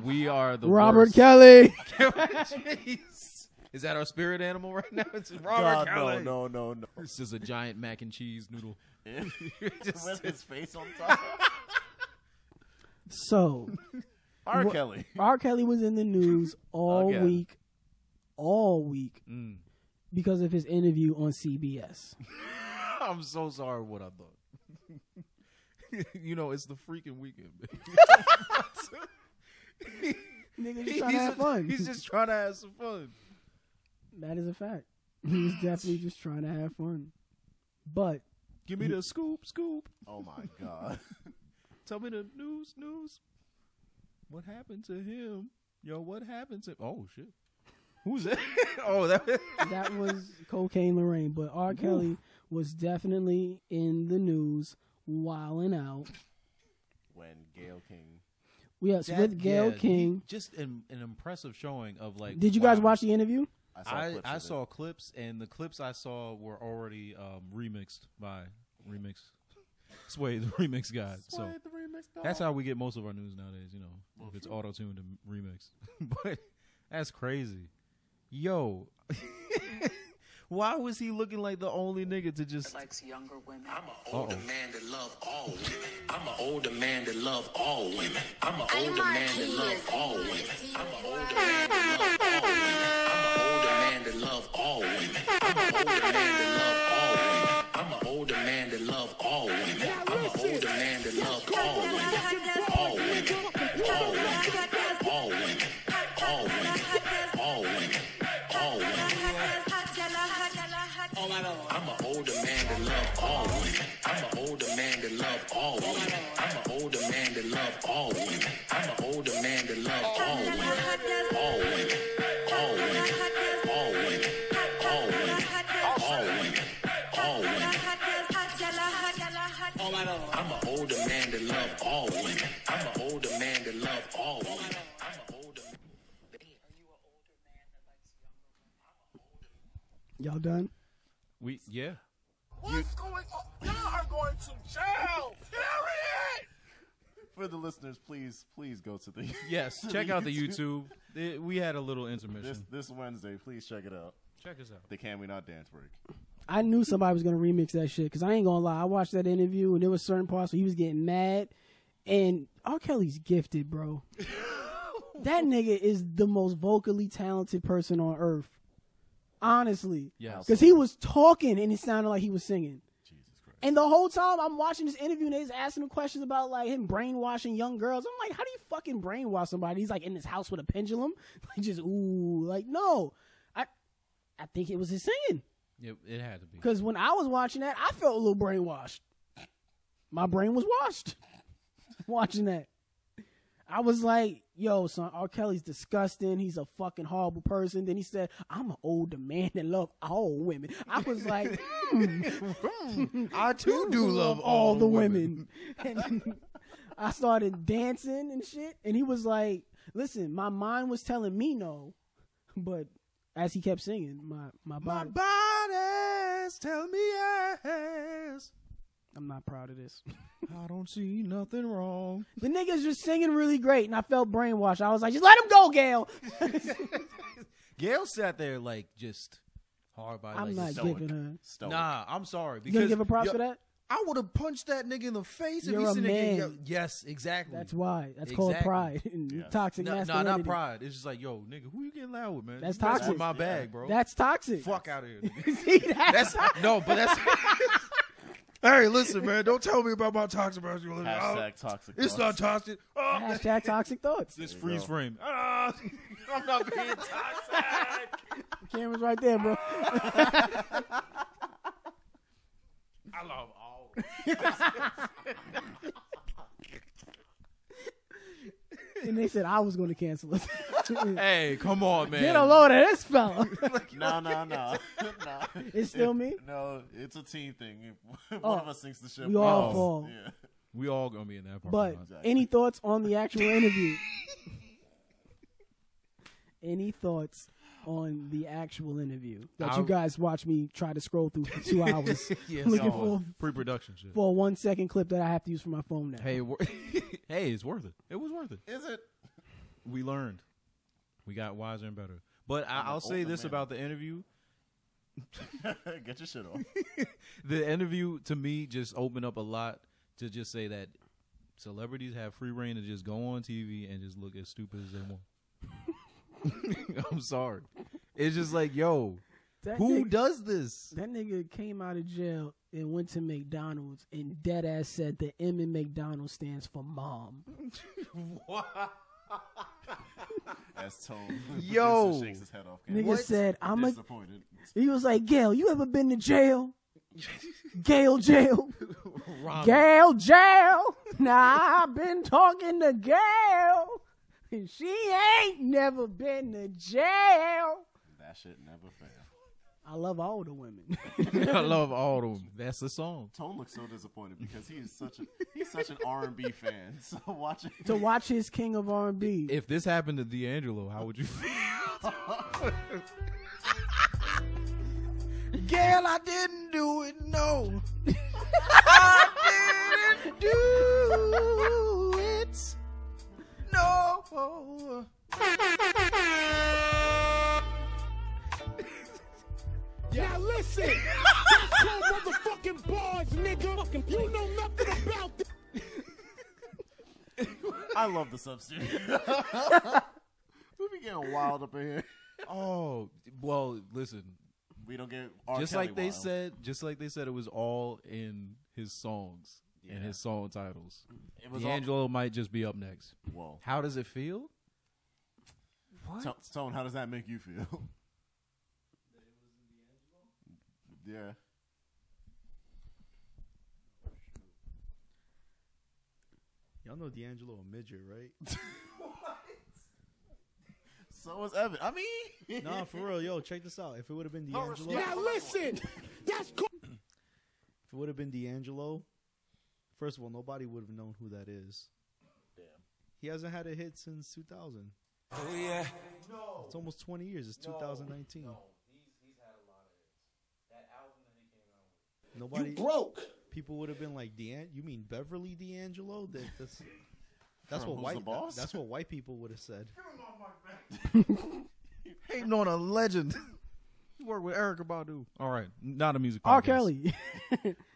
We are the Robert worst. Kelly. Jeez. Is that our spirit animal right now? It's Robert Kelly. No. This is a giant mac and cheese noodle. With his face on top. So, R. Kelly. R. Kelly was in the news all week because of his interview on CBS. I'm so sorry what I thought. You know, it's the freaking weekend, Nigga just trying to have fun. He's just trying to have some fun. That is a fact. He's definitely just trying to have fun. But give me the scoop. Oh my God. Tell me the news. What happened to him? Yo, what happened to? Oh shit. Who's that? Oh, that was Cocaine Lorraine. But R. Kelly was definitely in the news, wilding out. When Gayle King. Yes, with Gayle King. Just an impressive showing of like. Did you guys watch the interview? I saw clips, and the clips I saw were already remixed by Sway, the remix guy. So that's how we get most of our news nowadays. You know, if it's auto tuned and remixed. But that's crazy. Yo, why was he looking like the only nigga to just likes younger women? I'm an older man that love all women. I'm an older man that love all women. I'm an older man that love all women. I'm an older man that love all women. I'm an older man that love all women. I'm an older man that love all women. I'm an older man that love all women. All women. All women. All women. All women. All women. All women. I'm an older man that love all women. I'm an older man that love all women. I'm an older man that love all women. I'm an older man that love all women. All women. All women. All women. All women. All women. All women. I'm an older man that love all women. I'm an older man that love all women. I'm an older man. Y'all done? Yeah. What's going on? Y'all are going to jail. Period. For the listeners, please go to the yes. Check out the YouTube. We had a little intermission this Wednesday. Please check it out. Check us out. The Can We Not Dance break. I knew somebody was gonna remix that shit because I ain't gonna lie. I watched that interview and there was certain parts where he was getting mad. And R. Kelly's gifted, bro. That nigga is the most vocally talented person on earth. Honestly. Yes. Because he was talking and it sounded like he was singing. Jesus Christ. And the whole time I'm watching this interview and they's asking him questions about like him brainwashing young girls. I'm like, how do you fucking brainwash somebody? He's like in his house with a pendulum. Like just, like no. I think it was his singing. It had to be. Because when I was watching that, I felt a little brainwashed. My brain was washed watching that. I was like, yo, son, R. Kelly's disgusting. He's a fucking horrible person. Then he said, I'm an older man that love all women. I was like, I too do love all the women. And I started dancing and shit. And he was like, listen, my mind was telling me no. But as he kept singing, my body. body's tell me yes. I'm not proud of this. I don't see nothing wrong. The nigga's just singing really great, and I felt brainwashed. I was like, just let him go, Gail. Gail sat there like just hard by. I'm like, not giving her. Stoic. Nah, I'm sorry. You gonna give her props yo, for that? I would have punched that nigga in the face You're if he a said man. yo, yes, exactly. That's why. That's called Exactly. pride and Yeah. toxic No, masculinity. not pride. It's just like, yo, nigga, who you getting loud with, man? That's You messing toxic. with my bag, bro. That's toxic. Fuck out of here. Nigga. See, that's No, but that's. Hey, listen, man. Don't tell me about my toxic masculinity. Hashtag toxic. It's not thoughts. toxic. Oh, hashtag toxic thoughts. this There you freeze go. frame. I'm not being toxic. The camera's right there, bro. I love all. And they said I was going to cancel it. Hey, come on, man. Get a load of this fella. No. It's still me? No, it's a team thing. If Oh, one of us sinks the ship. we all oh, fall. Yeah. We all gonna be in that part. But Exactly. any thoughts on the actual interview? Any thoughts on the actual interview that you guys watch me try to scroll through for 2 hours looking for pre-production shit. a 1 second clip that I have to use for my phone now? Hey, hey, it's worth it. It was worth it. Is it? We learned. We got wiser and better. But I'm I'll an say older this man. about the interview. Get your shit off. The interview, to me, just opened up a lot to just say that celebrities have free reign to just go on TV and just look as stupid as they want. I'm sorry. It's just like, yo, That who nigga- does this? That nigga came out of jail and went to McDonald's and dead ass said the M in McDonald's stands for mom. As Tone Yo. producer shakes his head off. Nigga said, I'm a. disappointed. He was like, Gail, you ever been to jail? Gail jail. Gail jail. Nah, I've been talking to Gail. And she ain't never been to jail. That shit never fails. I love all the women. I love all of them. That's the song. Tone looks so disappointed because he's such an R&B fan. So watching To watch his king of R&B. If this happened to D'Angelo, how would you feel? Gail, I didn't do it, no. I didn't do it, no. Now listen, that's your motherfucking bars, nigga. You know nothing about this. I love the substitute. We be getting wild up in here. Oh, well, listen. We don't get R. Just Kelly like they wild. said, it was all in his songs and Yeah. his song titles. It was D'Angelo might just be up next. Whoa. How does it feel? Tone, how does that make you feel? Yeah. Y'all know D'Angelo a midget, right? So is Evan. I mean, Nah, for real, yo, check this out. If it would have been D'Angelo, Now listen, that's cool. if it would have been D'Angelo, first of all, nobody would have known who that is. Damn. He hasn't had a hit since 2000. Oh, yeah. It's almost 20 years. It's 2019. He's had a lot of hits. That album that he came out with. Nobody. Broke. People would have been like, you mean Beverly D'Angelo? That's From what Who's white. the Boss? That's what white people would have said. Hating on a legend. You work with Erykah Badu. All right, not a music podcast. R. Kelly.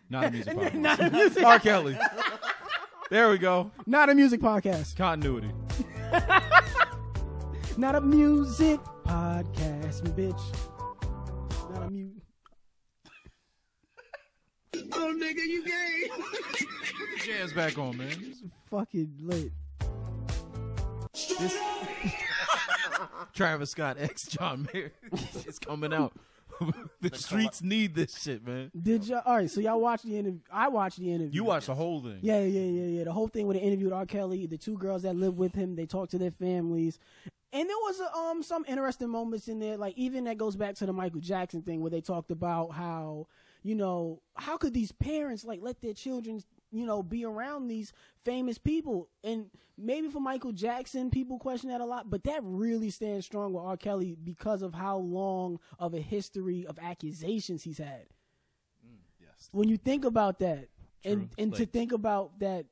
Not a music podcast. Not a music. R. Kelly. There we go. Not a music podcast. Continuity. Not a music podcast, bitch. Not a music. Oh, nigga, you gay. Put your jams back on, man. Fucking lit. This Travis Scott X John Mayer is coming out. The streets need this shit, man. Did y'all? All right, so y'all watched the interview. I watched the interview. You watched the whole thing. Yeah. The whole thing with the interview with R. Kelly, the two girls that lived with him, they talked to their families. And there was some interesting moments in there, like even that goes back to the Michael Jackson thing where they talked about how, how could these parents like let their children, be around these famous people? And maybe for Michael Jackson, people question that a lot, but that really stands strong with R. Kelly because of how long of a history of accusations he's had. Yes. When you think about that, True. and to think about that,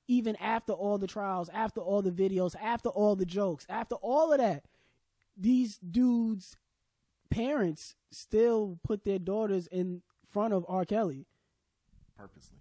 even after all the trials, after all the videos, after all the jokes, after all of that, these dudes' parents still put their daughters in front of R. Kelly. Purposely.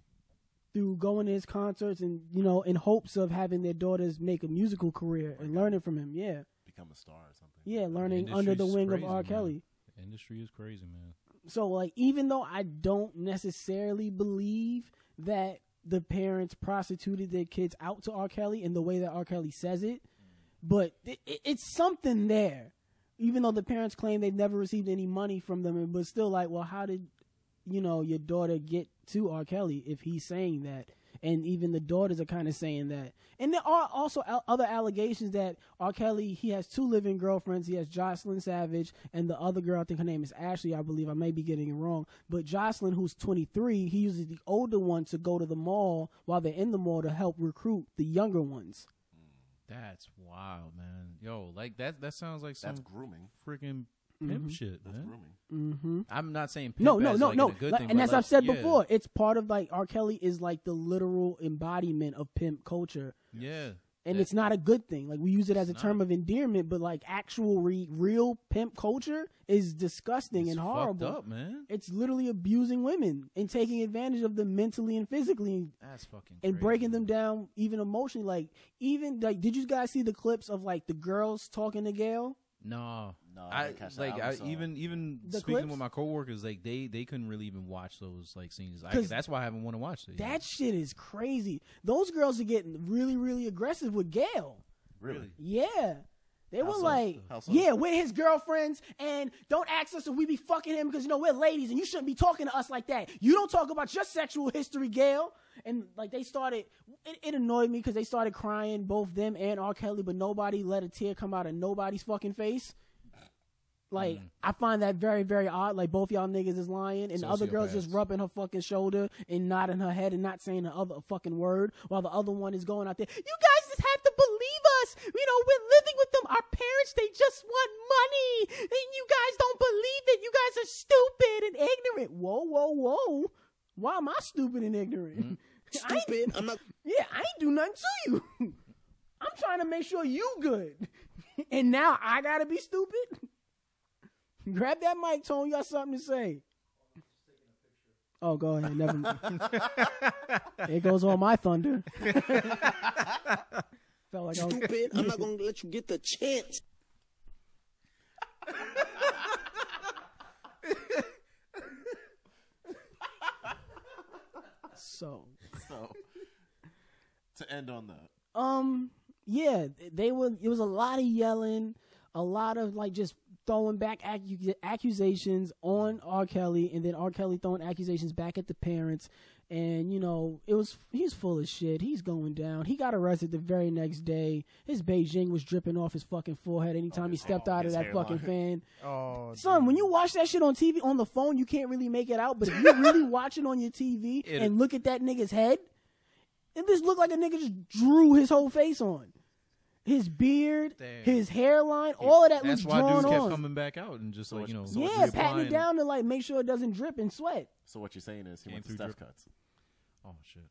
Through going to his concerts and, in hopes of having their daughters make a musical career and learning from him. Yeah. Become a star or something. Yeah, learning under the wing of R. Kelly. The industry is crazy, man. So, like, even though I don't necessarily believe that the parents prostituted their kids out to R. Kelly in the way that R. Kelly says it, but it's something there. Even though the parents claim they've never received any money from them, but still like, well, how did, your daughter get to R. Kelly if he's saying that? And even the daughters are kind of saying that. And there are also other allegations that R. Kelly, he has two living girlfriends. He has Jocelyn Savage and the other girl, I think her name is Ashley, I believe. I may be getting it wrong. But Jocelyn, who's 23, he uses the older one to go to the mall while they're in the mall to help recruit the younger ones. That's wild, man. Yo, like that sounds like some That's grooming. freaking pimp shit, man. That's grooming. Mm-hmm. I'm not saying pimp No. as, like, in a good thing, And but as like, I've said yeah. before, it's part of like R. Kelly is like the literal embodiment of pimp culture. Yeah. And it's not a good thing. Like we use it as a term of endearment, but like actual real pimp culture is disgusting and horrible. Fucked up, man. It's literally abusing women and taking advantage of them mentally and physically. That's fucking and crazy. breaking them down even emotionally. Like even like, did you guys see the clips of like the girls talking to Gail? No, I didn't catch that. like I I was, even The speaking clips? with my coworkers, like they couldn't really even watch those like scenes. 'Cause That's why I haven't want to watch it. That shit is crazy. Those girls are getting really, really aggressive with Gail. Really? Yeah. They How were so? like, How so? yeah, we're his girlfriends, and don't ask us if we be fucking him because, we're ladies, and you shouldn't be talking to us like that. You don't talk about your sexual history, Gail. And, like, they started, it annoyed me because they started crying, both them and R. Kelly, but nobody let a tear come out of nobody's fucking face. Like, I find that very, very odd. Like, both y'all niggas is lying, and the other girl's just Sociopaths. rubbing her fucking shoulder and nodding her head and not saying the other fucking word, while the other one is going out there, you guys just have to believe us. We're living with them. Our parents, they just want money. And you guys don't believe it. You guys are stupid and ignorant. Whoa. Why am I stupid and ignorant? Stupid. I'm not. Yeah, I ain't do nothing to you. I'm trying to make sure you good. And now I gotta be stupid? Grab that mic, Tone. You got something to say. Oh, go ahead. Never mind. It goes on my thunder. Felt like Stupid. I'm not going to let you get the chance. So, to end on that. yeah, it was a lot of yelling, a lot of like just throwing back accusations on R. Kelly, and then R. Kelly throwing accusations back at the parents. And, he's full of shit. He's going down. He got arrested the very next day. His Beijing was dripping off his fucking forehead anytime he stepped out of that fucking fan. Oh, son, when you watch that shit on TV, on the phone, you can't really make it out. But if you really watch it on your TV and look at that nigga's head, it just looked like a nigga just drew his whole face on. His beard, his hairline, all of that looks drawn on. That's why dudes kept coming back out and just like, patting it down to like make sure it doesn't drip and sweat. So what you're saying is he went to Steph Cuts. Oh, shit.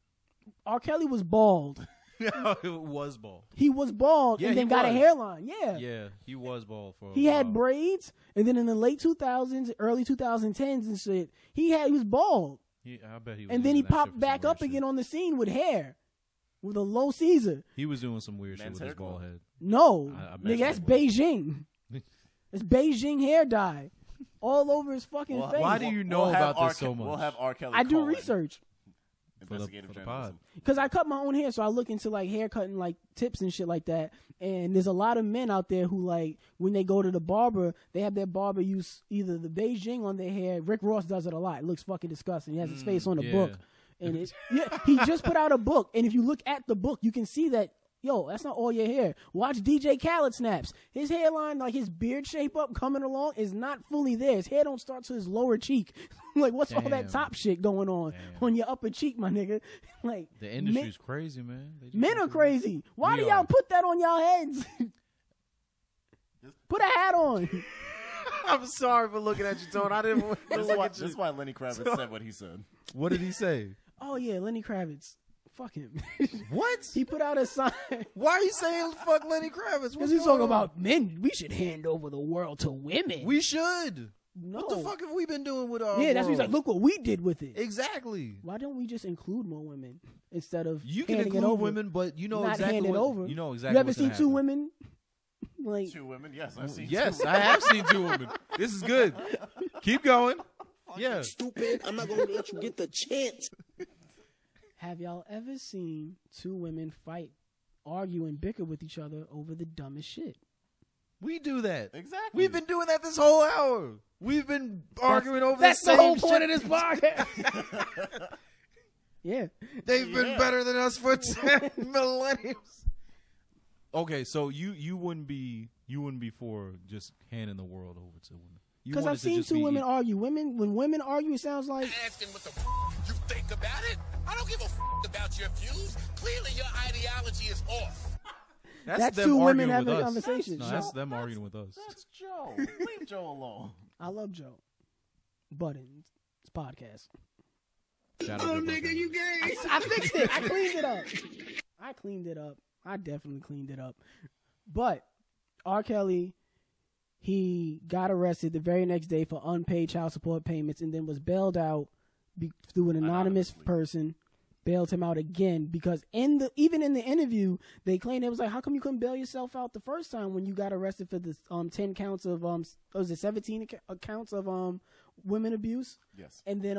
R. Kelly was bald. It was bald. He was bald and then got a hairline. Yeah. Yeah, he was bald for a He while. had braids, and then in the late 2000s, early 2010s and shit, he was bald. I bet he was. And then he using that popped shit for back some up weird again shit. on the scene with hair. With a low Caesar. He was doing some weird shit Man's with his hair bald color. head. No. I Nigga, that's bet he was. Beijing. It's Beijing hair dye. All over his fucking face. Why do you know about this so much? We'll have R. Kelly. I do call in. research. Investigative for the journalism. Because I cut my own hair, so I look into like hair cutting like tips and shit like that. And there's a lot of men out there who like when they go to the barber, they have their barber use either the Beijing on their hair. Rick Ross does it a lot. It looks fucking disgusting. He has his face on a book, and he just put out a book. And if you look at the book, you can see that. Yo, that's not all your hair. Watch DJ Khaled snaps. His hairline, like his beard shape up coming along, is not fully there. His hair don't start to his lower cheek. Like, what's all that top shit going on your upper cheek, my nigga? Like, the industry's crazy, man. Men are crazy. Why do y'all put that on y'all heads? Put a hat on. I'm sorry for looking at you, Tone. I didn't want to look at you. This is why Lenny Kravitz said what he said. What did he say? Oh, yeah, Lenny Kravitz. Fuck him. What? He put out a sign. Why are you saying fuck Lenny Kravitz? Because he's talking about men. We should hand over the world to women. We should. No. What the fuck have we been doing with our Yeah, that's what world? he's like, look what we did with it. Exactly. Why don't we just include more women instead of You can handing include it over? women, but you know Not exactly hand it what, over. you know exactly You ever what's seen gonna two happen. women? Like 2 women? Yes, I've seen Yes, 2 I have seen 2 women. This is good. Keep going. Yeah. Stupid. I'm not going to let you get the chance. Have y'all ever seen 2 women fight, argue, and bicker with each other over the dumbest shit? We do that. Exactly. We've been doing that this whole hour. We've been arguing over That's the the same whole point shit. of this podcast. Yeah. They've been better than us for 10 millenniums. Okay, so you wouldn't be for just handing the world over to women. Because I've seen 2 women argue. When women argue, it sounds like Asking what the you think about it? I don't give a about your views. Clearly, your ideology is off. that's them 2 women arguing with having a us. conversation. No, that's them arguing with us. That's Joe. Leave Joe alone. I love Joe. But it's podcast. Shout out to nigga, you gay. I fixed it. I cleaned it up. I definitely cleaned it up. But R. Kelly, he got arrested the very next day for unpaid child support payments and then was bailed out through an anonymous person. Bailed him out again because even in the interview, they claimed it was like, how come you couldn't bail yourself out the first time when you got arrested for the 10 counts of was it 17 counts of women abuse? Yes. And then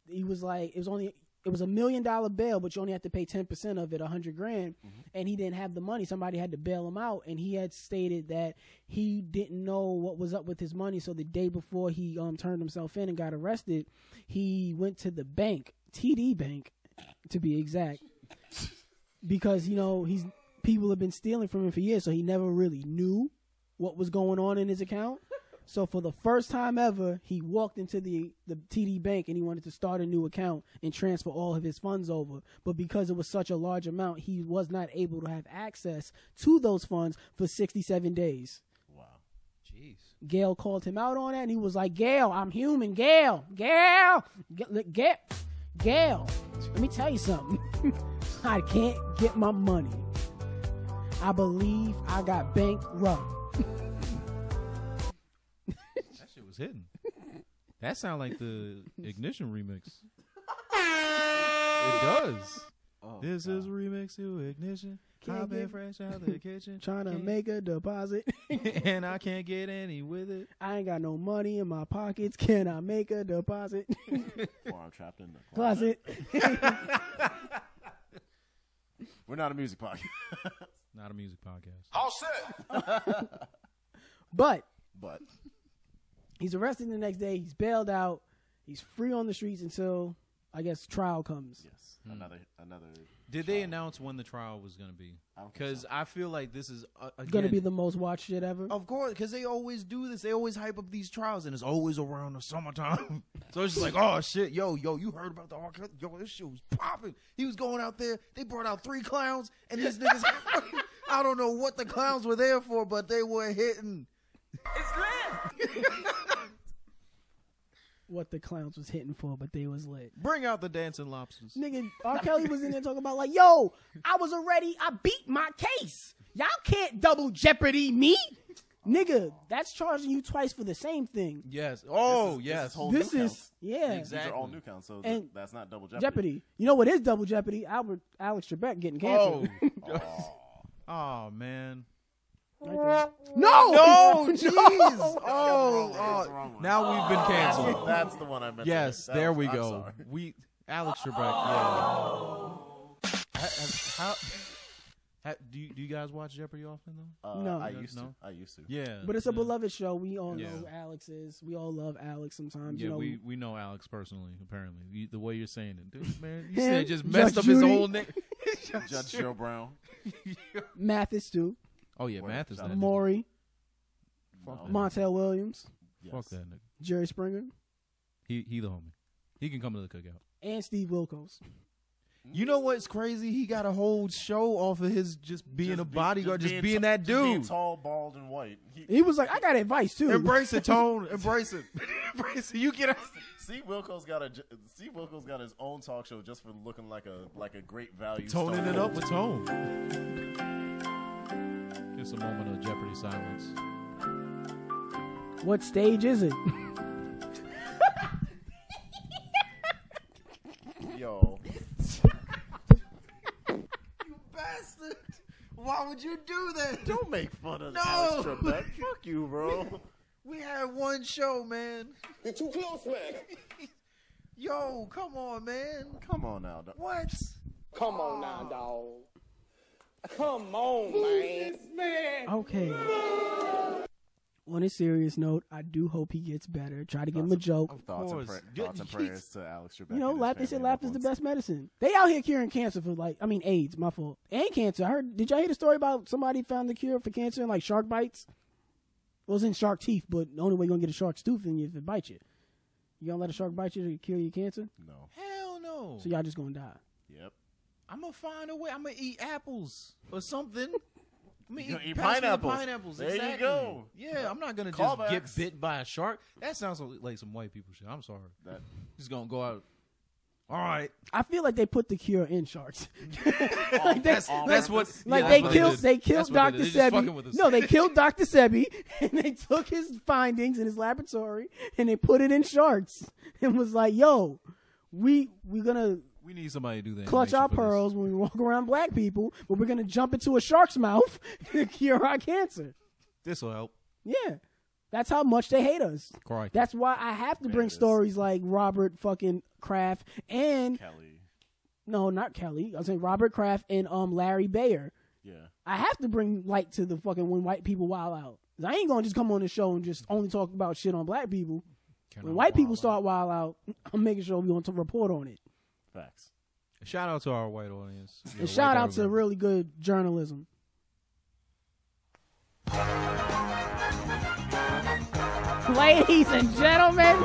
he was like, it was $1 million bail, but you only have to pay 10% of it, $100,000, and he didn't have the money. Somebody had to bail him out, and he had stated that he didn't know what was up with his money. So the day before he turned himself in and got arrested, he went to the bank, TD Bank, to be exact, because people have been stealing from him for years, so he never really knew what was going on in his account. So for the first time ever, he walked into the TD Bank and he wanted to start a new account and transfer all of his funds over. But because it was such a large amount, he was not able to have access to those funds for 67 days. Wow. Jeez. Gail called him out on that, and he was like, Gail, I'm human. Gail, let me tell you something. I can't get my money. I believe I got bankrupt. That shit was hitting. That sound like the Ignition remix. It does. Oh, this God. is a remix to Ignition. I've been fresh out the kitchen trying to make a deposit. And I can't get any with it. I ain't got no money in my pockets. Can I make a deposit? Or I'm trapped in the closet. We're not a music podcast. Not a music podcast. All set. But He's arrested the next day. He's bailed out. He's free on the streets until, I guess, trial comes. Yes. Another. Did they announce when the trial was going to be? Because I feel like this is going to be the most watched shit ever. Of course, because they always do this. They always hype up these trials, and it's always around the summertime. So it's just like, oh, shit, yo, you heard about the R. Kelly? Yo, this shit was popping. He was going out there. They brought out 3 clowns, and these niggas, I don't know what the clowns were there for, but they were hitting. It's lit. What the clowns was hitting for, but they was lit. Bring out the dancing lobsters. Nigga, R. Kelly was in there talking about like, yo, I beat my case. Y'all can't double jeopardy me. Nigga, that's charging you twice for the same thing. Yes. This is yeah. These are all new counts, so And that's not double jeopardy. Jeopardy. You know what is double jeopardy? Alex Trebek getting canceled. Oh, man. No, jeez. Oh, Now we've been canceled. That's the one I meant. Yes, there we go. Alex Trebek. Yeah. Do you guys watch Jeopardy often though? No. I used to. Yeah, But it's a beloved show. We all Yeah. know who Alex is. We all love Alex sometimes. Yeah, you know, we know Alex personally. Apparently, the way you're saying it, dude, man, you Him, said just messed Judge up his Judy. whole name. Judge Joe Brown. Mathis too. Oh yeah, Word. Math is Shout that. out. Maury, Fuck that. Montel Williams, Yes. Fuck that nigga. Jerry Springer, He the homie. He can come to the cookout. and Steve Wilkos. You know what's crazy? He got a whole show off of his just being a bodyguard, just being that Just being dude. tall, bald, and white. He was like, I got advice too. Embrace it, Tone. Embrace it. Embrace it. You get us. Steve Wilkos got his own talk show just for looking like a great value. Toning star. it up with Tone. Just a moment of Jeopardy silence. What stage is it? Yo, Bastard. Why would you do that? don't make fun of No. Alex Trebek. Fuck you, bro. We had one show, man. You're too close, man. Yo, come on, man. Come on now. Dog. What? Come on now, dog. Come on, man. Okay. On a serious note, I do hope he gets better. Try to give him a joke. Thoughts and, course. thoughts and prayers to Alex Trebek. You know, and his laugh. They said family laugh and is the loved best medicine. They out here curing cancer for AIDS. My fault. And cancer. I heard. Did y'all hear the story about somebody found the cure for cancer in like shark bites? Well, it's in shark teeth, but the only way you're gonna get a shark's tooth is if it bites you. You gonna let a shark bite you to cure your cancer? ones. No. Hell no. So y'all just gonna die. Yep. I'm going to find a way. I'm going to eat apples or something. I'm You gonna eat pass me the pineapples. pineapples. There you exactly. go. Yeah, I'm not going to Callbacks. just get bit by a shark. That sounds like some white people shit. I'm sorry. That Just gonna go out. All right. I feel like they put the cure in sharks. Like That's what. Like yeah, they that's what killed, it is. they killed That's what Dr. it is. They're just fucking with Sebi. us. No, they killed Dr. Sebi, and they took his findings in his laboratory and they put it in sharks, and was like, "Yo, we're gonna We need somebody to do that. clutch our pearls when we walk around black people, but we're gonna jump into a shark's mouth to cure our cancer." This will help. Yeah, that's how much they hate us. Correct. That's why I have to bring it is. stories like Robert fucking Kraft and Kelly. no, not Kelly. I was saying Robert Kraft and Larry Baer. Yeah. I have to bring light to the fucking when white people wild out. 'Cause I ain't gonna just come on the show and just only talk about shit on black people. When white people start wild out, I'm making sure we want to report on it. Facts. Shout out to our white audience. Yeah, And shout white out to everybody. really good journalism. Ladies and gentlemen,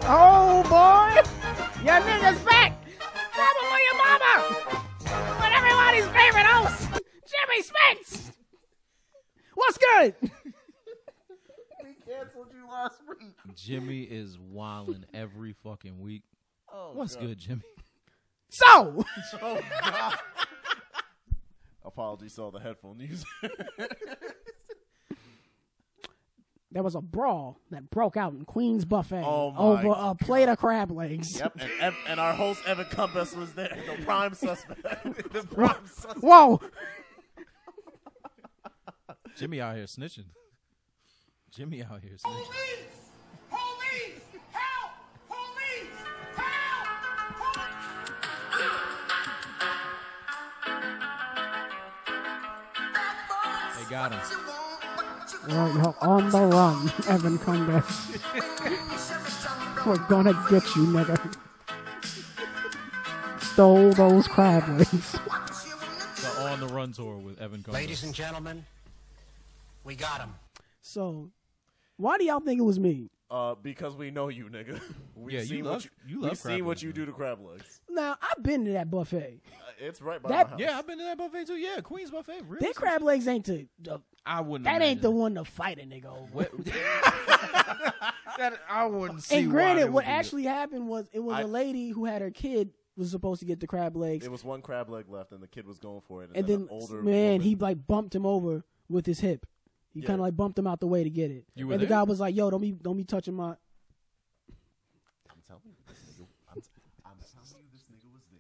oh boy, your nigga's back. Probably your mama. But everybody's favorite host, Jimmy Spence. What's good? We canceled you last week. Jimmy is wilding every fucking week. Oh, What's God. good, Jimmy? So, Oh, God. Apologies to all the headphone users. there was a brawl that broke out in Queen's Buffet Oh, my over a plate of crab legs. Yep, and our host Evan Combest was there, the prime suspect. The prime suspect. Whoa. Jimmy out here snitching. Jimmy out here snitching. Police! Help! Police! They got him. You're on the run, Evan Combest. We're gonna get you, nigga. Stole those crab legs. The On the Run tour with Evan Combest. Ladies and gentlemen, we got him. So, why do y'all think it was me? Because we know you, nigga. We've Yeah, you seen love- you love we've crab seen what legs, you man. do to crab legs. Now, I've been to that buffet. It's right by That- my house. Yeah, I've been to that buffet too. Yeah, Queen's Buffet. Really? Their crab legs ain't I wouldn't. that ain't imagine. the one to fight a nigga over. That I wouldn't see. And why granted, they what would do actually happened was it was a lady who had her kid was supposed to get the crab legs. It was one crab leg left, and the kid was going for it. And then then, an older man, woman- he like bumped him over with his hip. He Yeah. kind of like bumped him out the way to get it. You were And the there? guy was like, "Yo, don't be touching my." I'm telling you, this nigga, I'm telling you, this nigga was there.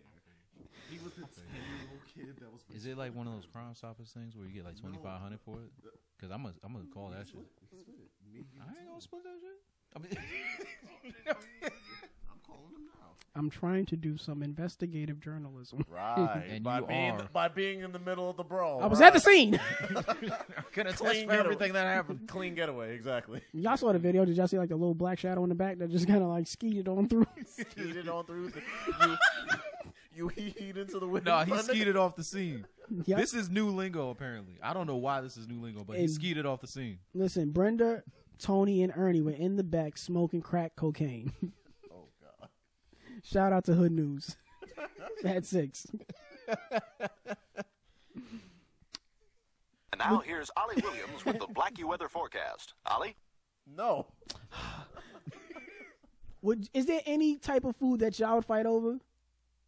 He was the 10-year-old kid that was. Is it like one of those Crime Stoppers things where you get like $2,500 for it? Because I'm gonna call that shit. I ain't gonna split that shit. I mean, I'm trying to do some investigative journalism. Right. And by being in the middle of the brawl. I was at the scene. Can attest for everything that happened. Clean getaway, exactly. Y'all saw the video. Did y'all see like the little black shadow in the back that just kind of like skeeted on through? Skeeted on through. You heat into the window. No, he skeeted off the scene. Yep. This is new lingo, apparently. I don't know why this is new lingo, but he skeeted off the scene. Listen, Brenda, Tony, and Ernie were in the back smoking crack cocaine. Oh, God. Shout out to Hood News. At 6. And now here's Ollie Williams with the Blackie weather forecast. Ollie? No. Is there any type of food that y'all would fight over?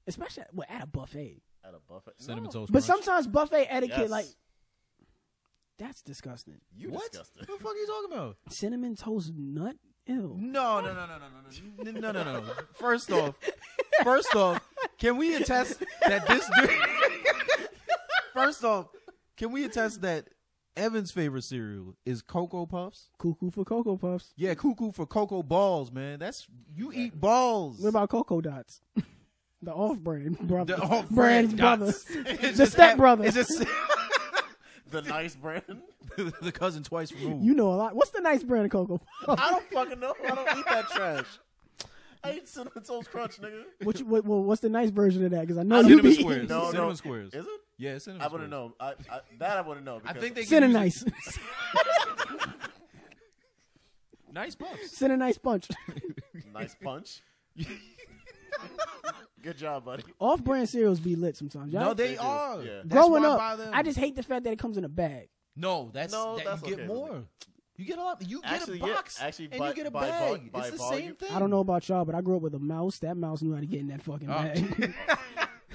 Especially at a buffet. At a buffet? Cinnamon Toast But Crunch. sometimes buffet etiquette, Yes. like, that's disgusting. What? Disgusting. What the fuck are you talking about? Cinnamon Toast Nut? Ew. No. First off, can we attest that this dude? First off, can we attest that Evan's favorite cereal is Cocoa Puffs? Cuckoo for Cocoa Puffs. Yeah, cuckoo for Cocoa Balls, man. You eat balls. What about Cocoa Dots? The off-brand brother. The off-brand brother. dots. The step brother. It's just The nice brand? the cousin twice removed. You know a lot. What's the nice brand of cocoa? I don't fucking know. I don't eat that trash. I eat Cinnamon Toast Crunch, nigga. What's the nice version of that? Because I know Cinnamon you be Squares. No, Cinnamon Squares. Is it? Yeah, cinnamon I squares. wouldn't know. That I wouldn't know. I think they Cinnamon can use Nice. Nice puffs. Cinnamon Nice Punch. Nice punch. Good job, buddy. Off-brand cereals be lit sometimes. No, They they are. Yeah. That's Growing why I up, buy them. I just hate the fact that it comes in a bag. No, that's No, that that's you get okay. more. You get a lot. You Actually, get a yeah. box, Actually, and by- you get a by bag. by It's the volume. same thing. I don't know about y'all, but I grew up with a mouse. That mouse knew how to get in that fucking Oh. bag.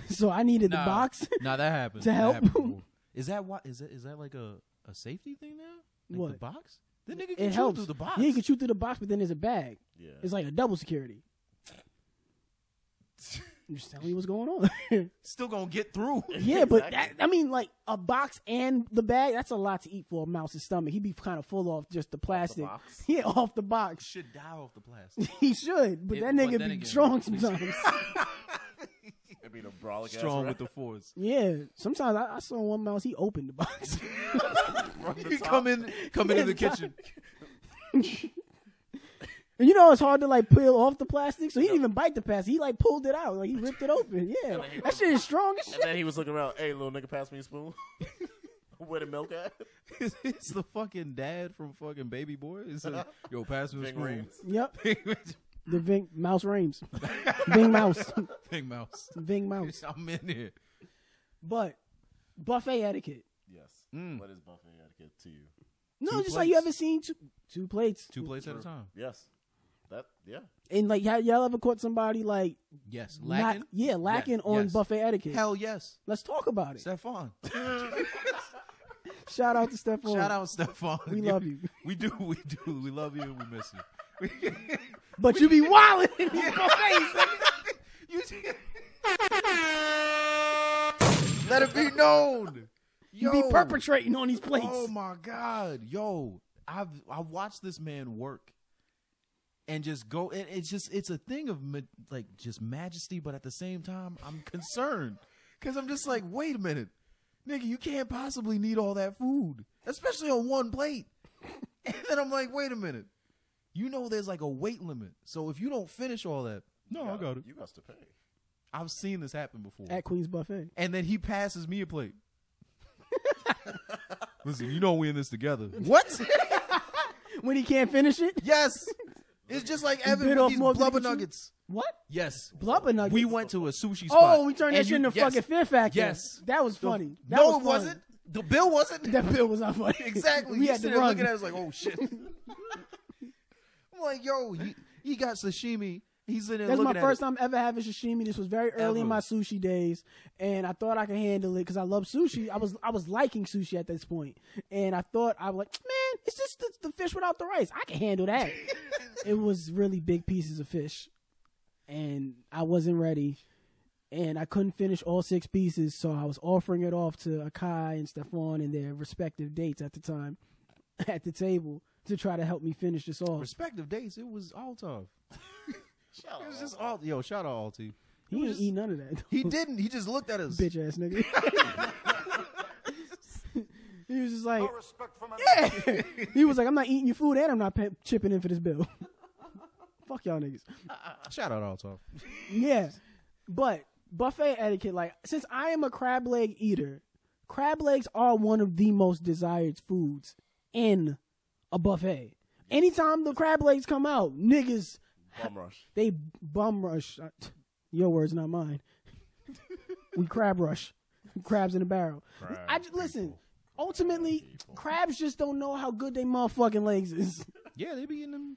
So I needed the box. Nah, that happens. To That help. happened before. Is that what? Is that like a safety thing now? Like What? the box? The nigga It can chew helps. through the box. Yeah, you can shoot through the box, but then there's a bag. Yeah. It's like a double security. I'm just telling you what's going on. Still gonna get through. Yeah, but Exactly. I mean, like a box and the bag, that's a lot to eat for a mouse's stomach. He'd be kind of full off just the plastic. box? Yeah, off the box. Should die off the plastic. He should, but Yeah, that nigga but then be again- strong sometimes. It'd be the brawling Strong with the force. Yeah, sometimes I saw one mouse, he opened the box. You come in the kitchen. And you know it's hard to like peel off the plastic, so he didn't even bite the plastic. He like pulled it out, like he ripped it open. Yeah, that shit is strong as And shit. then he was looking around. Hey, little nigga, pass me a spoon. Where the milk at? It's the fucking dad from fucking Baby Boy. It's like, yo, pass me the Big spoon. rings. Yep, the Ving mouse Rames, Ving mouse, Big mouse. Ving mouse. I'm in here. But buffet etiquette. Yes. Mm. What is buffet etiquette to you? No, Two just like you plates. ever seen two plates. 2 plates at a time. Yes. Yeah. And like, y'all ever caught somebody like Yes. lacking on yes. buffet etiquette? Hell yes. Let's talk about it. Stefan. Shout out to Stephon. Shout out Stefan. We love you. We do. We love you and we miss you. But you be wilding in these buffets. Let it be known. You be perpetrating on these plates. Oh my God. Yo, I watched this man work and just go. And it's a thing of like just majesty, but at the same time, I'm concerned because I'm just like, wait a minute, nigga, you can't possibly need all that food, especially on one plate. And then I'm like, wait a minute, you know, there's like a weight limit. So if you don't finish all that, I got it. You got to pay. I've seen this happen before At Queen's Buffet. And then he passes me a plate. Listen, you know we in this together. What? When he can't finish it? Yes. It's just like Evan bit with off these more than he blubber can chew? nuggets. What? Yes. Blubber nuggets? We went to a sushi spot. Oh, we turned that and shit into yes. fucking Fear Factor. Yes. That was funny. That No, was it funny. wasn't. The bill wasn't. That bill was not funny. Exactly. We You had to sitting there run. looking at it like, oh, shit. I'm like, yo, he got sashimi. He's sitting there That's my looking first at time ever having sashimi. This was very early in Ever. my sushi days, and I thought I could handle it because I love sushi. I was liking sushi at this point, and I thought I was like, man, it's just the fish without the rice. I can handle that. It was really big pieces of fish, and I wasn't ready, and I couldn't finish all 6 pieces, so I was offering it off to Akai and Stefan and their respective dates at the time at the table to try to help me finish this off. Respective dates, it was all tough. It was just all shout out Alti. He didn't eat none of that. He didn't. He just looked at us. Bitch ass nigga. He was just like, No respect for my yeah. He was like, I'm not eating your food and I'm not chipping in for this bill. Fuck y'all niggas. Shout out Alti. Yeah. But buffet etiquette, like, since I am a crab leg eater, crab legs are one of the most desired foods in a buffet. Anytime the crab legs come out, niggas Bum rush. They bum rush. Your words, not mine. We crab rush. Crabs in a barrel. Listen, ultimately, crabs just don't know how good they motherfucking legs is. Yeah, they be eating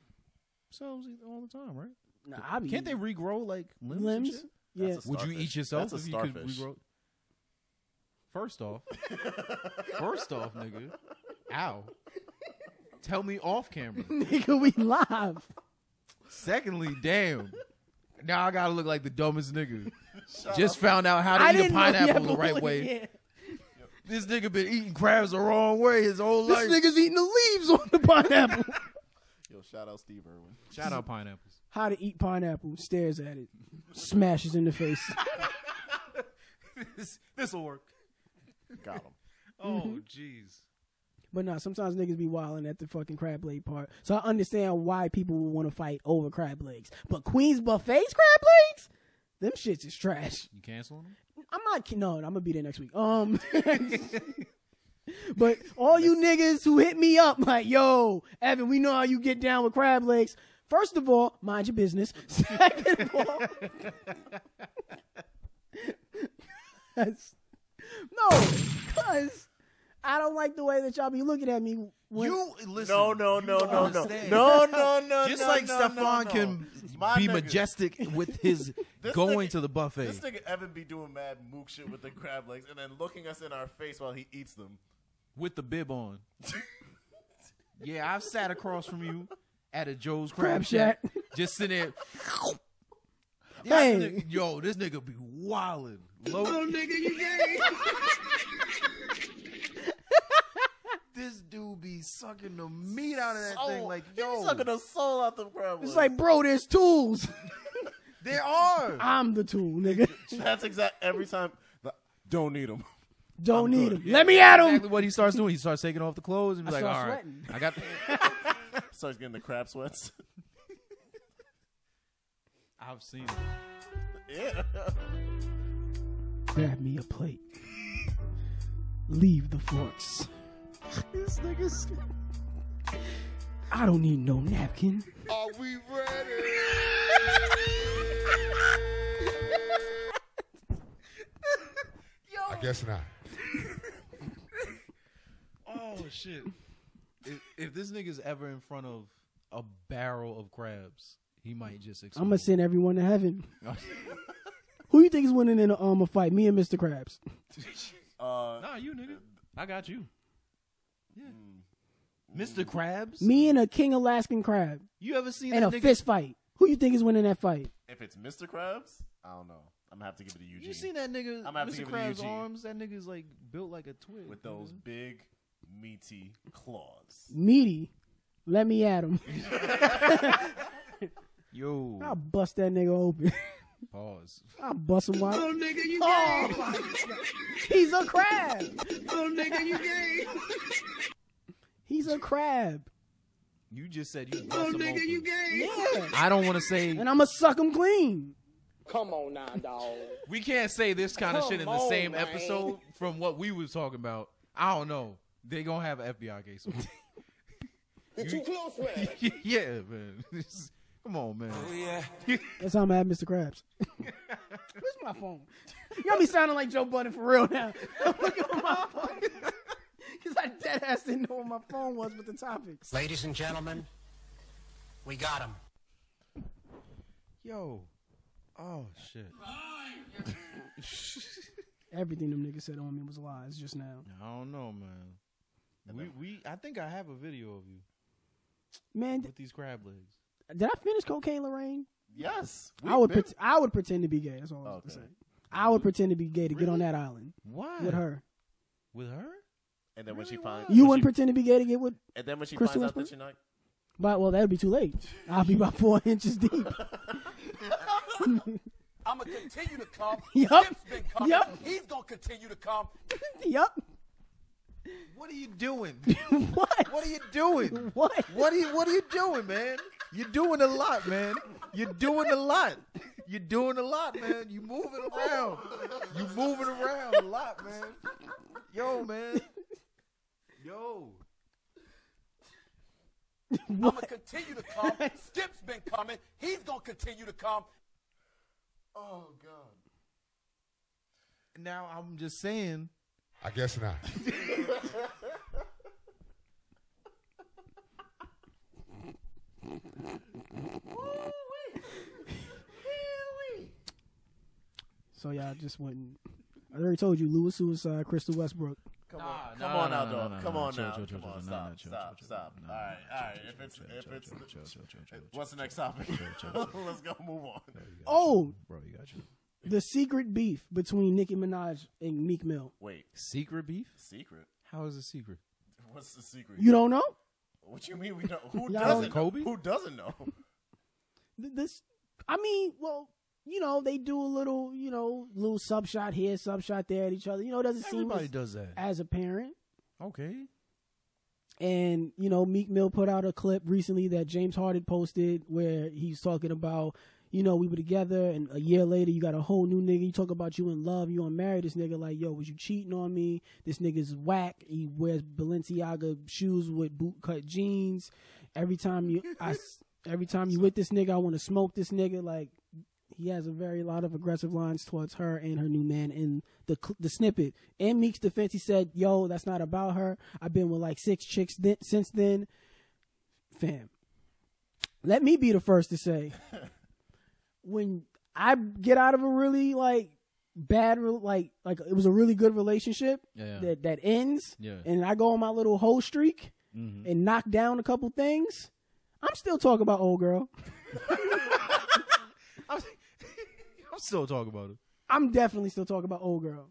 themselves all the time, right? Nah, Can't they regrow like limbs? limbs? And shit? Yeah. Would you eat yourself That's a if you could starfish. regrow? First off, nigga. Ow. Tell me off camera. Nigga, we live. Secondly, damn. Now I gotta look like the dumbest nigga. Just found out how to eat a didn't know pineapple the yet, right but way. yeah. This nigga been eating crabs the wrong way his whole life. This nigga's eating the leaves on the pineapple. Yo, shout out Steve Irwin. Shout out pineapples. How to eat pineapple. Stares at it. Smashes in the face. This'll work. Got him. Oh, jeez. But nah, sometimes niggas be wilding at the fucking crab leg part. So I understand why people would want to fight over crab legs. But Queen's Buffet's crab legs? Them shits is trash. You canceling them? I'm not. No, I'm gonna be there next week. But all you niggas who hit me up like, yo, Evan, we know how you get down with crab legs. First of all, mind your business. Second of all, because I don't like the way that y'all be looking at me. You listen. No. Just like Stefan can be majestic with his going to the buffet. This nigga Evan be doing mad mook shit with the crab legs and then looking us in our face while he eats them. With the bib on. Yeah, I've sat across from you at a Joe's Crab Shack. Just sitting there. Hey. This nigga be wildin'. Little nigga, you gay. This dude be sucking the meat out of that thing. Like, yo. He's sucking the soul out the crab legs. It's like, bro, there's tools. There are. I'm the tool, nigga. That's every time. Don't need them. Don't need him. Let me at him. Exactly what he starts doing. He starts taking off the clothes and be like, all right. Sweating. I got Starts getting the crab sweats. I've seen it. Yeah. Grab me a plate. Leave the forks. This nigga's. I don't need no napkin. Are we ready? I guess not. Oh, shit. If this nigga's ever in front of a barrel of crabs, he might just explode. I'm going to send everyone to heaven. Who you think is winning in a fight? Me and Mr. Krabs? Nah, you, nigga. I got you. Yeah. Mr. Krabs? Me and a King Alaskan crab. You ever seen and that a nigga? fist fight. Who you think is winning that fight? If it's Mr. Krabs, I don't know. I'm going to have to give it to Eugene. You seen that nigga, I'm gonna have to Mr. give it to Krabs' Eugene. arms? That nigga's like built like a twig. With those big, meaty claws. Meaty. Let me at him. Yo. I'll bust that nigga open. Pause. I'll bust him wide. Little nigga, you Oh, gay. my God. He's a crab. Little nigga, you gay. He's a crab. You just said you bust Little him nigga, open. you gay. Yeah. I don't want to say. And I'm going to suck him clean. Come on now, dog. We can't say this kind of Come shit in the on, same man. episode from what we was talking about. I don't know. They gonna have an FBI case. You're too close, man. Yeah, man. Come on, man. That's how I'm at Mr. Krabs. Where's my phone? You got me sounding like Joe Budden for real now. I'm looking for my phone. Because I dead ass didn't know what my phone was with the topics. Ladies and gentlemen, we got him. Yo. Oh, shit. Everything them niggas said on me was lies just now. I don't know, man. I think I have a video of you Man, with these crab legs. did I finish Cocaine Lorraine? Yes. I would pretend to be gay. That's all I was going to say. I would pretend to be gay to get on that island. Why? With her. With her? And then when she finds... You wouldn't pretend to be gay to get with And then when she Crystal finds out Whisper? that you're not... But, well, that would be too late. I'll be about 4 inches deep. I'm going to continue to come. Yup. Skip's been coming. Yup. He's going to continue to come. Yup. What are you doing? What? What are you doing? What? What are you doing, man? You're doing a lot, man. You're doing a lot. You're doing a lot, man. You moving around. You moving around a lot, man. Yo, man. Yo. I'm going to continue to come. Skip's been coming. He's going to continue to come. Oh God. Now I'm just saying. I guess not. So y'all just went. I already told you, Lewis Suicide, Crystal Westbrook. Come on now, dog. Come on now. Come on, stop. All right. If it's, what's the next topic? Let's go. Move on. Oh, Bro, you got you. the secret beef between Nicki Minaj and Meek Mill. Wait, Secret beef? secret? How is it secret? What's the secret? You don't know? What you mean we don't? Who Y'all doesn't? don't- Kobe? Who doesn't know? This, I mean, well, you know, they do a little, you know, little sub shot here, sub shot there at each other. You know, it doesn't Everybody seem does that. as apparent. Okay. And, you know, Meek Mill put out a clip recently that James Harden posted where he's talking about, you know, we were together and a year later you got a whole new nigga. You talk about you in love, you want to marry this nigga. Like, yo, was you cheating on me? This nigga's whack. He wears Balenciaga shoes with bootcut jeans. Every time you with this nigga, I want to smoke this nigga. Like, he has a lot of aggressive lines towards her and her new man in the snippet. In Meek's defense, he said, yo, that's not about her. I've been with like 6 chicks since then. Fam, let me be the first to say, when I get out of a really like bad, like it was a really good relationship that ends, and I go on my little hoe streak and knock down a couple things, I'm still talking about old girl. I'm still talking about it. I'm definitely still talking about old girl.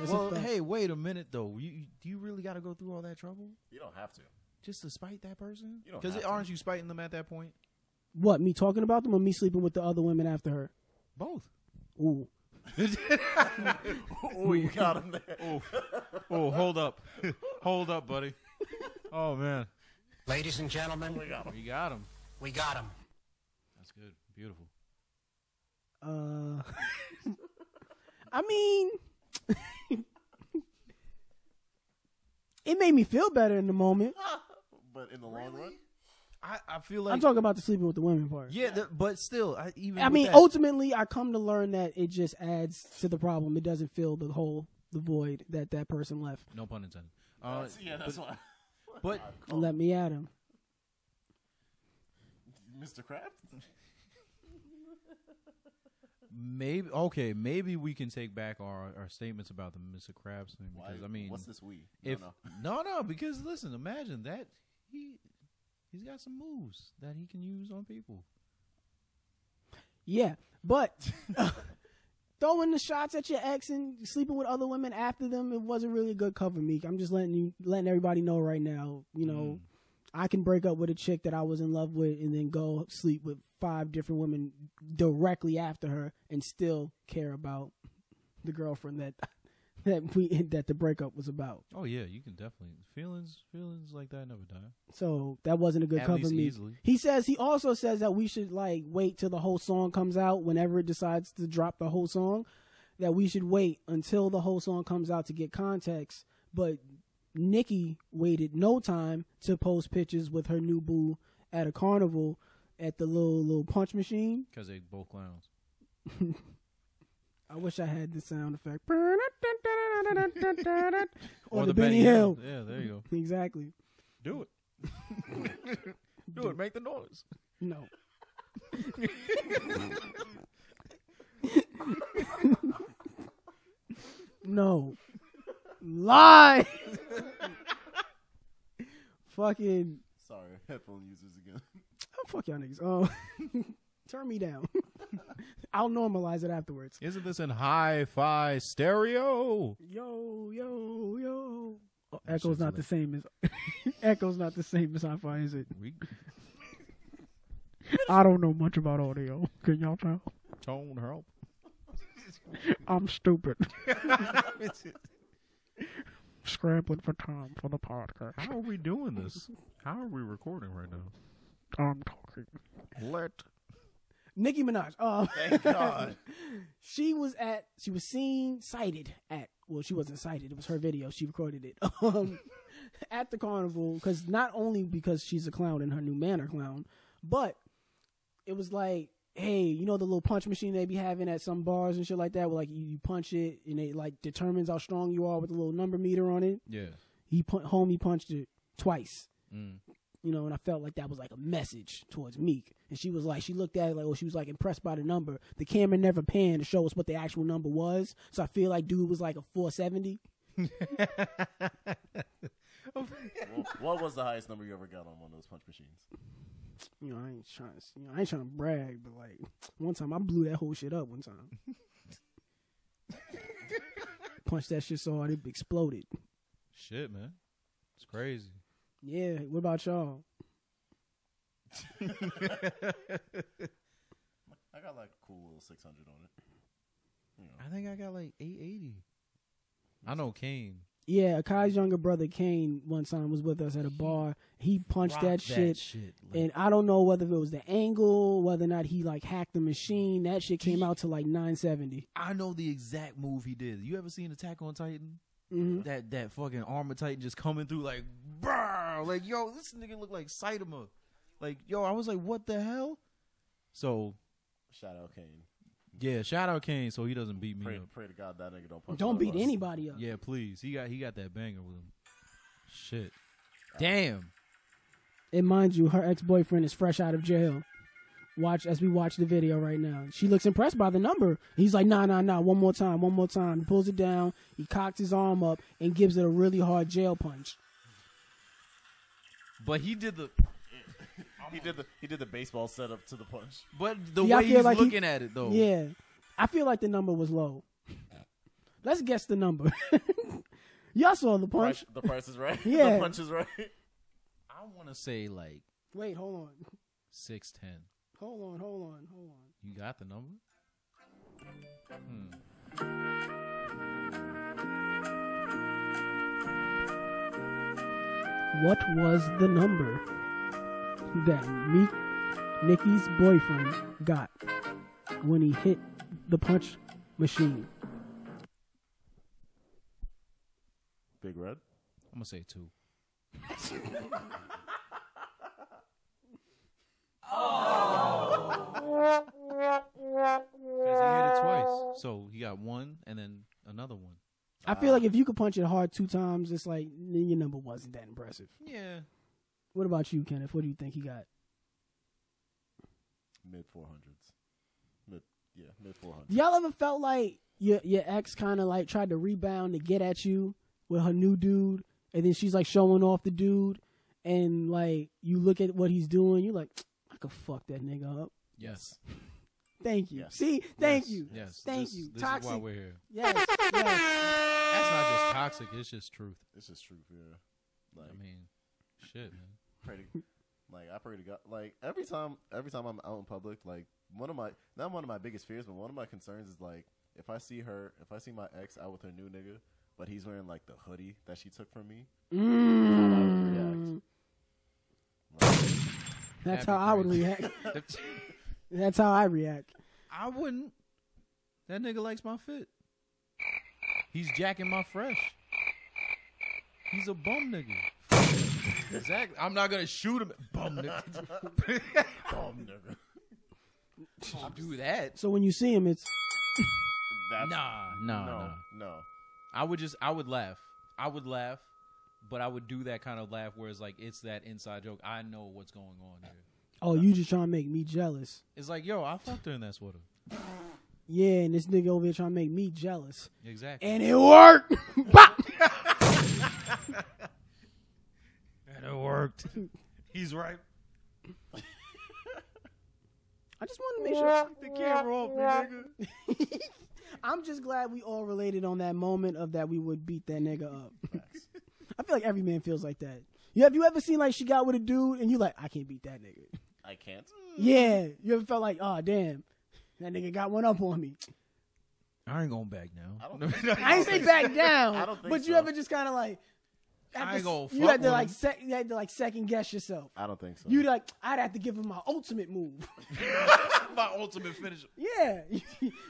Well, hey, wait a minute though. Do you really got to go through all that trouble You don't have to. just to spite that person? You don't Because have to. aren't you spiting them at that point? What, me talking about them or me sleeping with the other women after her? Both. Ooh. Oh, you got him there. Oh, hold up. Hold up, buddy. Oh, man. Ladies and gentlemen, We got him. we got him. That's good. Beautiful. I mean, it made me feel better in the moment. But in the long run, I feel like I'm talking about the sleeping with the women part. yeah, but still, I mean, ultimately, I come to learn that it just adds to the problem. It doesn't fill the void that person left. No pun intended. that's why. But Let me at him. Mr. Krabs? Maybe we can take back our statements about the Mr. Krabs thing because I mean, what's this we? No, because listen, imagine that he's got some moves that he can use on people. Yeah, but throwing the shots at your ex and sleeping with other women after them, it wasn't really a good cover, Meek. I'm just letting everybody know right now. You know, I can break up with a chick that I was in love with and then go sleep with 5 different women directly after her and still care about the girlfriend that the breakup was about. Oh yeah, you can definitely feelings like that never die. So that wasn't a good At cover, least Meek. easily. He also says that we should like wait till the whole song comes out whenever it decides to drop the whole song, that we should wait until the whole song comes out to get context. But Nicki waited no time to post pictures with her new boo at a carnival at the little punch machine. Because they both clowns. I wish I had the sound effect. Or the Benny Hill. Yeah, there you go. Exactly. Do it. Do it. Make the noise. No. No. Lie. Fucking. Sorry, headphone users again. Oh, fuck y'all niggas. Oh, turn me down. I'll normalize it afterwards. Isn't this in hi-fi stereo? Yo. Oh, Echo's not the same as Echo's not the same as hi-fi, is it? I don't know much about audio. Can y'all tell? Tone help. I'm stupid. Scrambling for time for the podcast. How are we doing this? How are we recording right now? I'm talking. Let Nicki Minaj. Thank God. She was cited at, well, she wasn't cited. It was her video. She recorded it at the carnival, because not only because she's a clown and her new manor clown, but it was like, hey, you know the little punch machine they be having at some bars and shit like that, where like you punch it and it like determines how strong you are with a little number meter on it. Yeah. Homie punched it twice. Mm. You know, and I felt like that was like a message towards Meek. And she was like, she looked at it like, oh, she was like impressed by the number. The camera never panned to show us what the actual number was. So I feel like dude was like a 470. What was the highest number you ever got on one of those punch machines? You know, I ain't trying to brag, but like one time I blew that whole shit up one time. Punched that shit so hard it exploded. Shit, man. It's crazy. Yeah, what about y'all? I got like a cool little 600 on it. You know. I think I got like 880. I know Kane. Yeah, Akai's younger brother Kane one time was with us at a bar. He punched that shit and I don't know whether it was the angle, whether or not he like hacked the machine. That shit came out to like 970. I know the exact move he did. You ever seen Attack on Titan? Mm-hmm. That fucking armor Titan just coming through like, brrr, like, yo, this nigga look like Saitama. Like, yo, I was like, what the hell? So, shout out Kane. Yeah, shout out Kane so he doesn't beat me up. Pray to God that nigga don't punch. Don't beat anybody up. Yeah, please. He got that banger with him. Shit. Damn. And mind you, her ex-boyfriend is fresh out of jail. Watch as we watch the video right now. She looks impressed by the number. He's like, nah, one more time. He pulls it down. He cocks his arm up and gives it a really hard jail punch. But he did the baseball setup to the punch. But the way he's like looking at it though. Yeah. I feel like the number was low. Let's guess the number. Y'all saw the punch. The price is right. Yeah. The punch is right. I want to say like. Wait, hold on. 610. Hold on. You got the number? What was the number that Nicki's boyfriend got when he hit the punch machine? Big Red? I'm going to say 2. Because he hit it twice. So he got one and then another one. I feel like if you could punch it hard 2 times, it's like your number wasn't that impressive. Yeah. What about you, Kenneth? What do you think he got? Mid 400s. Mid 400s. Y'all ever felt like your ex kind of like tried to rebound to get at you with her new dude, and then she's like showing off the dude, and like you look at what he's doing, you're like, I could fuck that nigga up. Yes. Thank you. Yes. See? Thank you. Yes. Thank you. This Toxic. is why we're here. Yes. That's not just toxic. It's just truth. It's just truth, yeah. Like, I mean, shit, man. I pray to God. Like every time I'm out in public, like not one of my biggest fears, but one of my concerns is like if I see my ex out with her new nigga, but he's wearing like the hoodie that she took from me, how I would react. That's how I would react. That's how I react. I wouldn't. That nigga likes my fit. He's jacking my fresh. He's a bum nigga. Exactly. I'm not gonna shoot him. Bum nigga. Bum nigga. I'll do that. So when you see him, it's No. I would laugh. But I would do that kind of laugh where it's like it's that inside joke. I know what's going on here. Oh, you just trying to make me jealous. It's like, yo, I fucked her in that sweater. Yeah, and this nigga over here trying to make me jealous. Exactly. And it worked. And it worked. He's right. I just wanted to make sure. The camera off me, nigga. I'm just glad we all related on that moment of that we would beat that nigga up. I feel like every man feels like that. Have you ever seen like she got with a dude and you like, I can't beat that nigga? I can't. Yeah, you ever felt like, oh damn, that nigga got one up on me. I ain't gonna back down. I ain't say back down, I don't think but so. you ever just kind of like, I ain't gonna you fuck had to with like you had to like second guess yourself. I don't think so. You like, I'd have to give him my ultimate move. My ultimate finish. Yeah,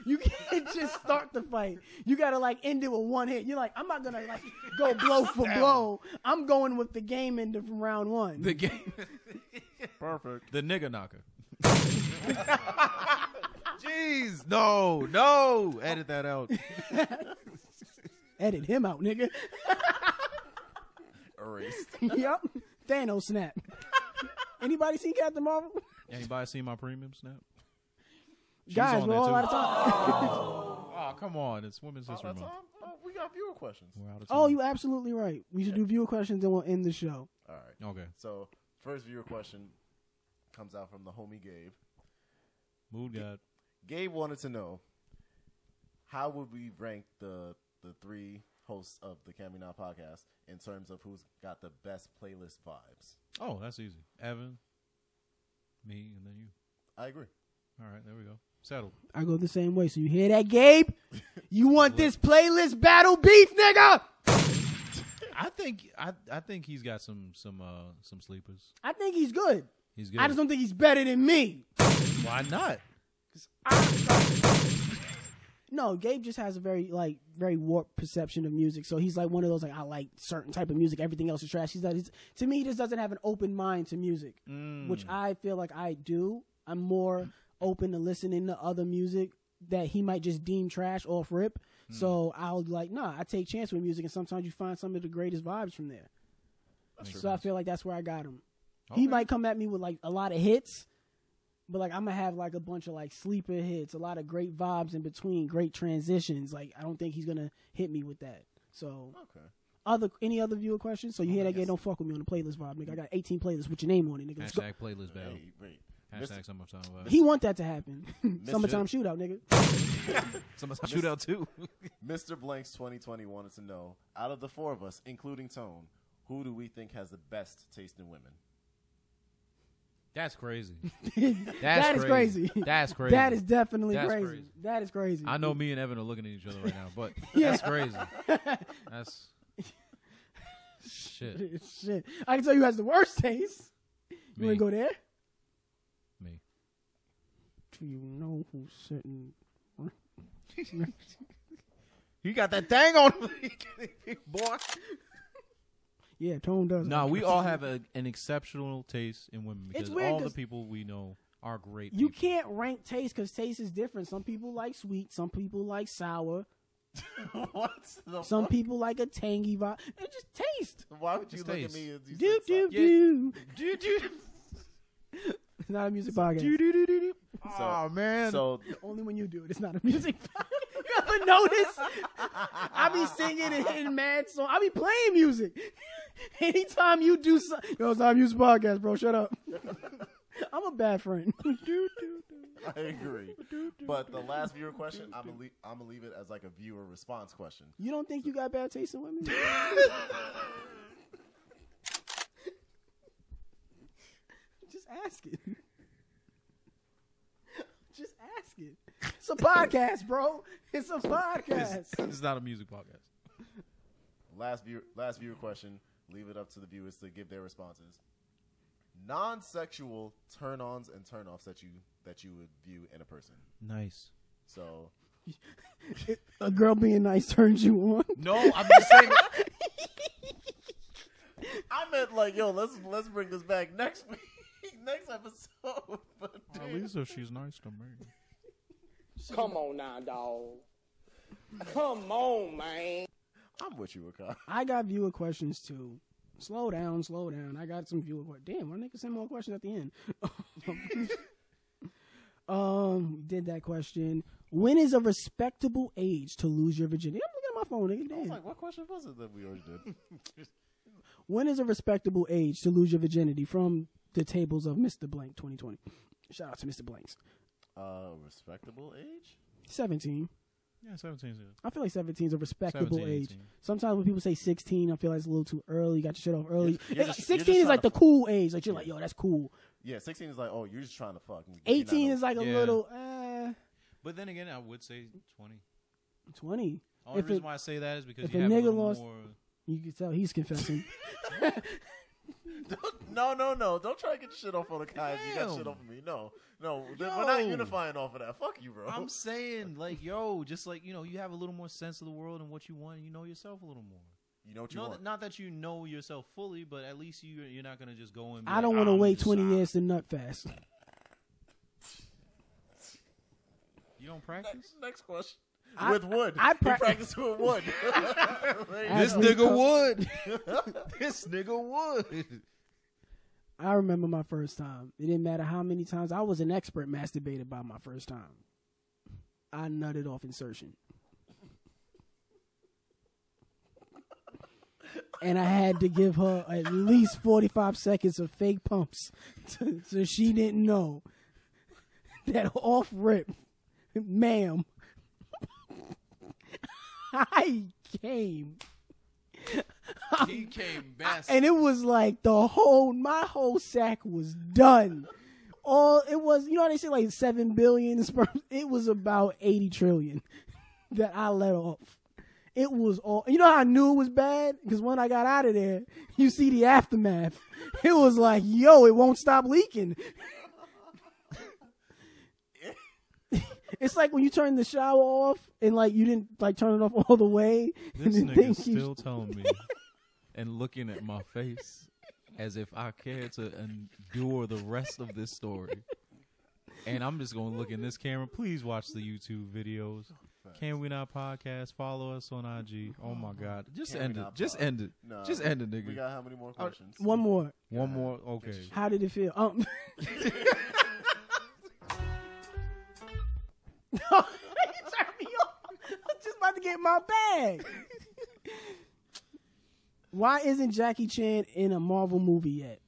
you can't just start the fight. You gotta like end it with one hit. You're like, I'm not gonna like go blow for blow. I'm going with the game ender from round one. The game. Perfect. The nigga knocker. Jeez, no, edit that out. Edit him out, nigga. Erased. Yep. Thanos snap. Anybody seen Captain Marvel? Anybody seen my premium snap? She's Guys, on we're there, all too. out of time. Oh, come on. It's Women's History Month. We got viewer questions. We're out of time. Oh, you're absolutely right. We should do viewer questions, then we'll end the show. All right. Okay. So, first viewer question comes out from the homie Gabe. Mood God. Gabe wanted to know, how would we rank the three hosts of the Can We Now podcast in terms of who's got the best playlist vibes? Oh, that's easy. Evan, me, and then you. I agree. All right, there we go. Settled. I go the same way. So you hear that, Gabe? You want this playlist battle beef, nigga? I think he's got some sleepers. I think he's good. He's good. I just don't think he's better than me. Why not? No, Gabe just has a very warped perception of music. So he's like one of those like, I like certain type of music. Everything else is trash. To me, he just doesn't have an open mind to music, which I feel like I do. I'm more open to listening to other music that he might just deem trash off rip. So I'll like, nah, I take chance with music, and sometimes you find some of the greatest vibes from there. So I feel like that's where I got him. Okay. He might come at me with like a lot of hits, but like I'm gonna have like a bunch of like sleeper hits, a lot of great vibes in between, great transitions. Like I don't think he's gonna hit me with that. So any other viewer questions? So you hear that? Yes. Don't fuck with me on the playlist vibe, nigga. I got 18 playlists with your name on it, nigga. Hashtag playlist battle. Wait. Hashtag summertime vibe. He want that to happen. Summertime shootout, nigga. Summertime shootout too. Mr. Blanks 2020 wanted to know, out of the four of us, including Tone, who do we think has the best taste in women? That's crazy. That is crazy. That's crazy. That is definitely crazy. That is crazy. I know me and Evan are looking at each other right now, but that's crazy. That's shit. Shit. I can tell you who has the worst taste. You want to go there? Me. Do you know who's sitting? You got that thing on, boy. Yeah, Tone does. No, we all have an exceptional taste in women because weird all the people we know are great. You can't rank taste because taste is different. Some people like sweet. Some people like sour. Some people like a tangy vibe. It's just taste. Why would you look at me? Do. It's not a music podcast. Oh man! So only when you do it, it's not a music podcast. You ever notice? I be singing and hitting mad songs. I be playing music. Anytime you do something, it's not a music podcast, bro. Shut up. I'm a bad friend. I agree. But the last viewer question, I'm gonna leave it as like a viewer response question. You don't think you got bad taste in women? Just ask it. Just ask it. It's a podcast, bro. It's a podcast. It's not a music podcast. Last viewer question. Leave it up to the viewers to give their responses. Non-sexual turn-ons and turn-offs that you would view in a person. Nice. So, a girl being nice turns you on. No, I'm just saying. I meant like, yo, let's bring this back next week, next episode. But at least if she's nice to me. Come on now, dog. Come on, man. I'm with you, Akai. I got viewer questions too. Slow down. I got some viewer questions. Damn, why niggas send more questions at the end? Did that question. When is a respectable age to lose your virginity? I'm looking at my phone, nigga. Damn. I was like, what question was it that we already did? When is a respectable age to lose your virginity? From the tables of Mr. Blank 2020. Shout out to Mr. Blanks. Respectable age? 17. Yeah, 17 is good. I feel like 17 is a respectable 17, age. 18. Sometimes when people say 16, I feel like it's a little too early. You got your shit off early. You're just 16 is like the cool age. Like you're like, yo, that's cool. Yeah, 16 is like, oh, you're just trying to fuck. 18 is like a little. But then again, I would say 20. 20. Only reason why I say that is because if you a have a nigga little lost, more. you can tell he's confessing. No. Don't try to get shit off on the guys. You got shit off of me. No. We're not unifying off of that. Fuck you, bro. I'm saying, like, just like, you have a little more sense of the world and what you want, and you know yourself a little more. You know what you want. Not that you know yourself fully, but at least you're not going to just go and be I don't want to wait 20 years to nut fast. You don't practice? Next question. With wood. I practice with wood. This nigga would. This nigga would. I remember my first time. It didn't matter how many times. I was an expert masturbator by my first time. I nutted off insertion. And I had to give her at least 45 seconds of fake pumps so she didn't know that off rip, ma'am, I came. He came best. And it was like my whole sack was done. It was, you know how they say like 7 billion sperms? It was about 80 trillion that I let off. It was all, you know how I knew it was bad? Because when I got out of there, you see the aftermath. It was like, yo, it won't stop leaking. It's like when you turn the shower off and like you didn't like turn it off all the way. This nigga's still telling me and looking at my face as if I care to endure the rest of this story. And I'm just going to look in this camera. Please watch the YouTube videos. Can We Not Podcast? Follow us on IG. Oh my God. Just end it. Just end it. No, just end it, nigga. We got how many more questions? One more. One more? Okay. How did it feel? Turn me off. I'm just about to get my bag. Why isn't Jackie Chan in a Marvel movie yet?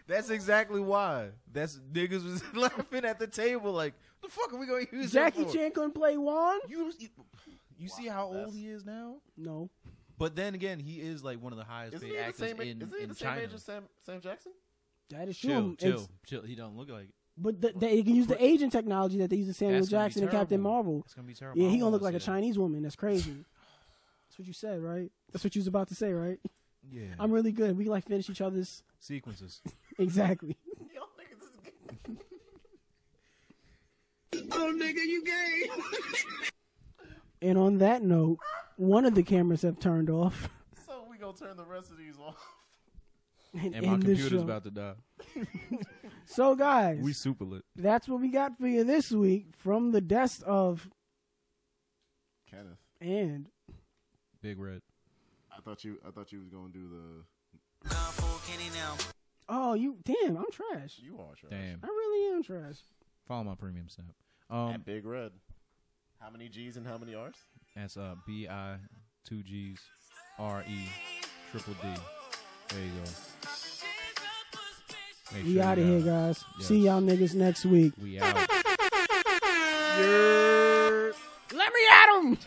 That's exactly why. That's niggas was laughing at the table like, the fuck are we going to use Jackie that for? Chan couldn't play Juan? You see how old he is now? No. But then again, he is like one of the highest paid actors in China. Is he the same age as Sam Jackson? That is true. Chill. He don't look like it. But they can use the aging technology that they use in Samuel Jackson and Captain Marvel. It's gonna be terrible. Yeah, he gonna look like a Chinese woman. That's crazy. That's what you said, right? That's what you was about to say, right? Yeah. I'm really good. We can like finish each other's sequences. Exactly. Yo, niggas is gay. Oh, nigga, you gay. And on that note, one of the cameras have turned off. So we gonna turn the rest of these off. And my computer's about to die. So guys, we super lit. That's what we got for you this week from the desk of Kenneth and Big Red. I thought you was gonna do the. Oh, damn! I'm trash. You are trash. Damn. I really am trash. Follow my premium snap. And Big Red. How many G's and how many R's? That's B-I 2 G's R-E triple D. There you go. We out of here, guys. Yes. See y'all niggas next week. We out. Let me at 'em.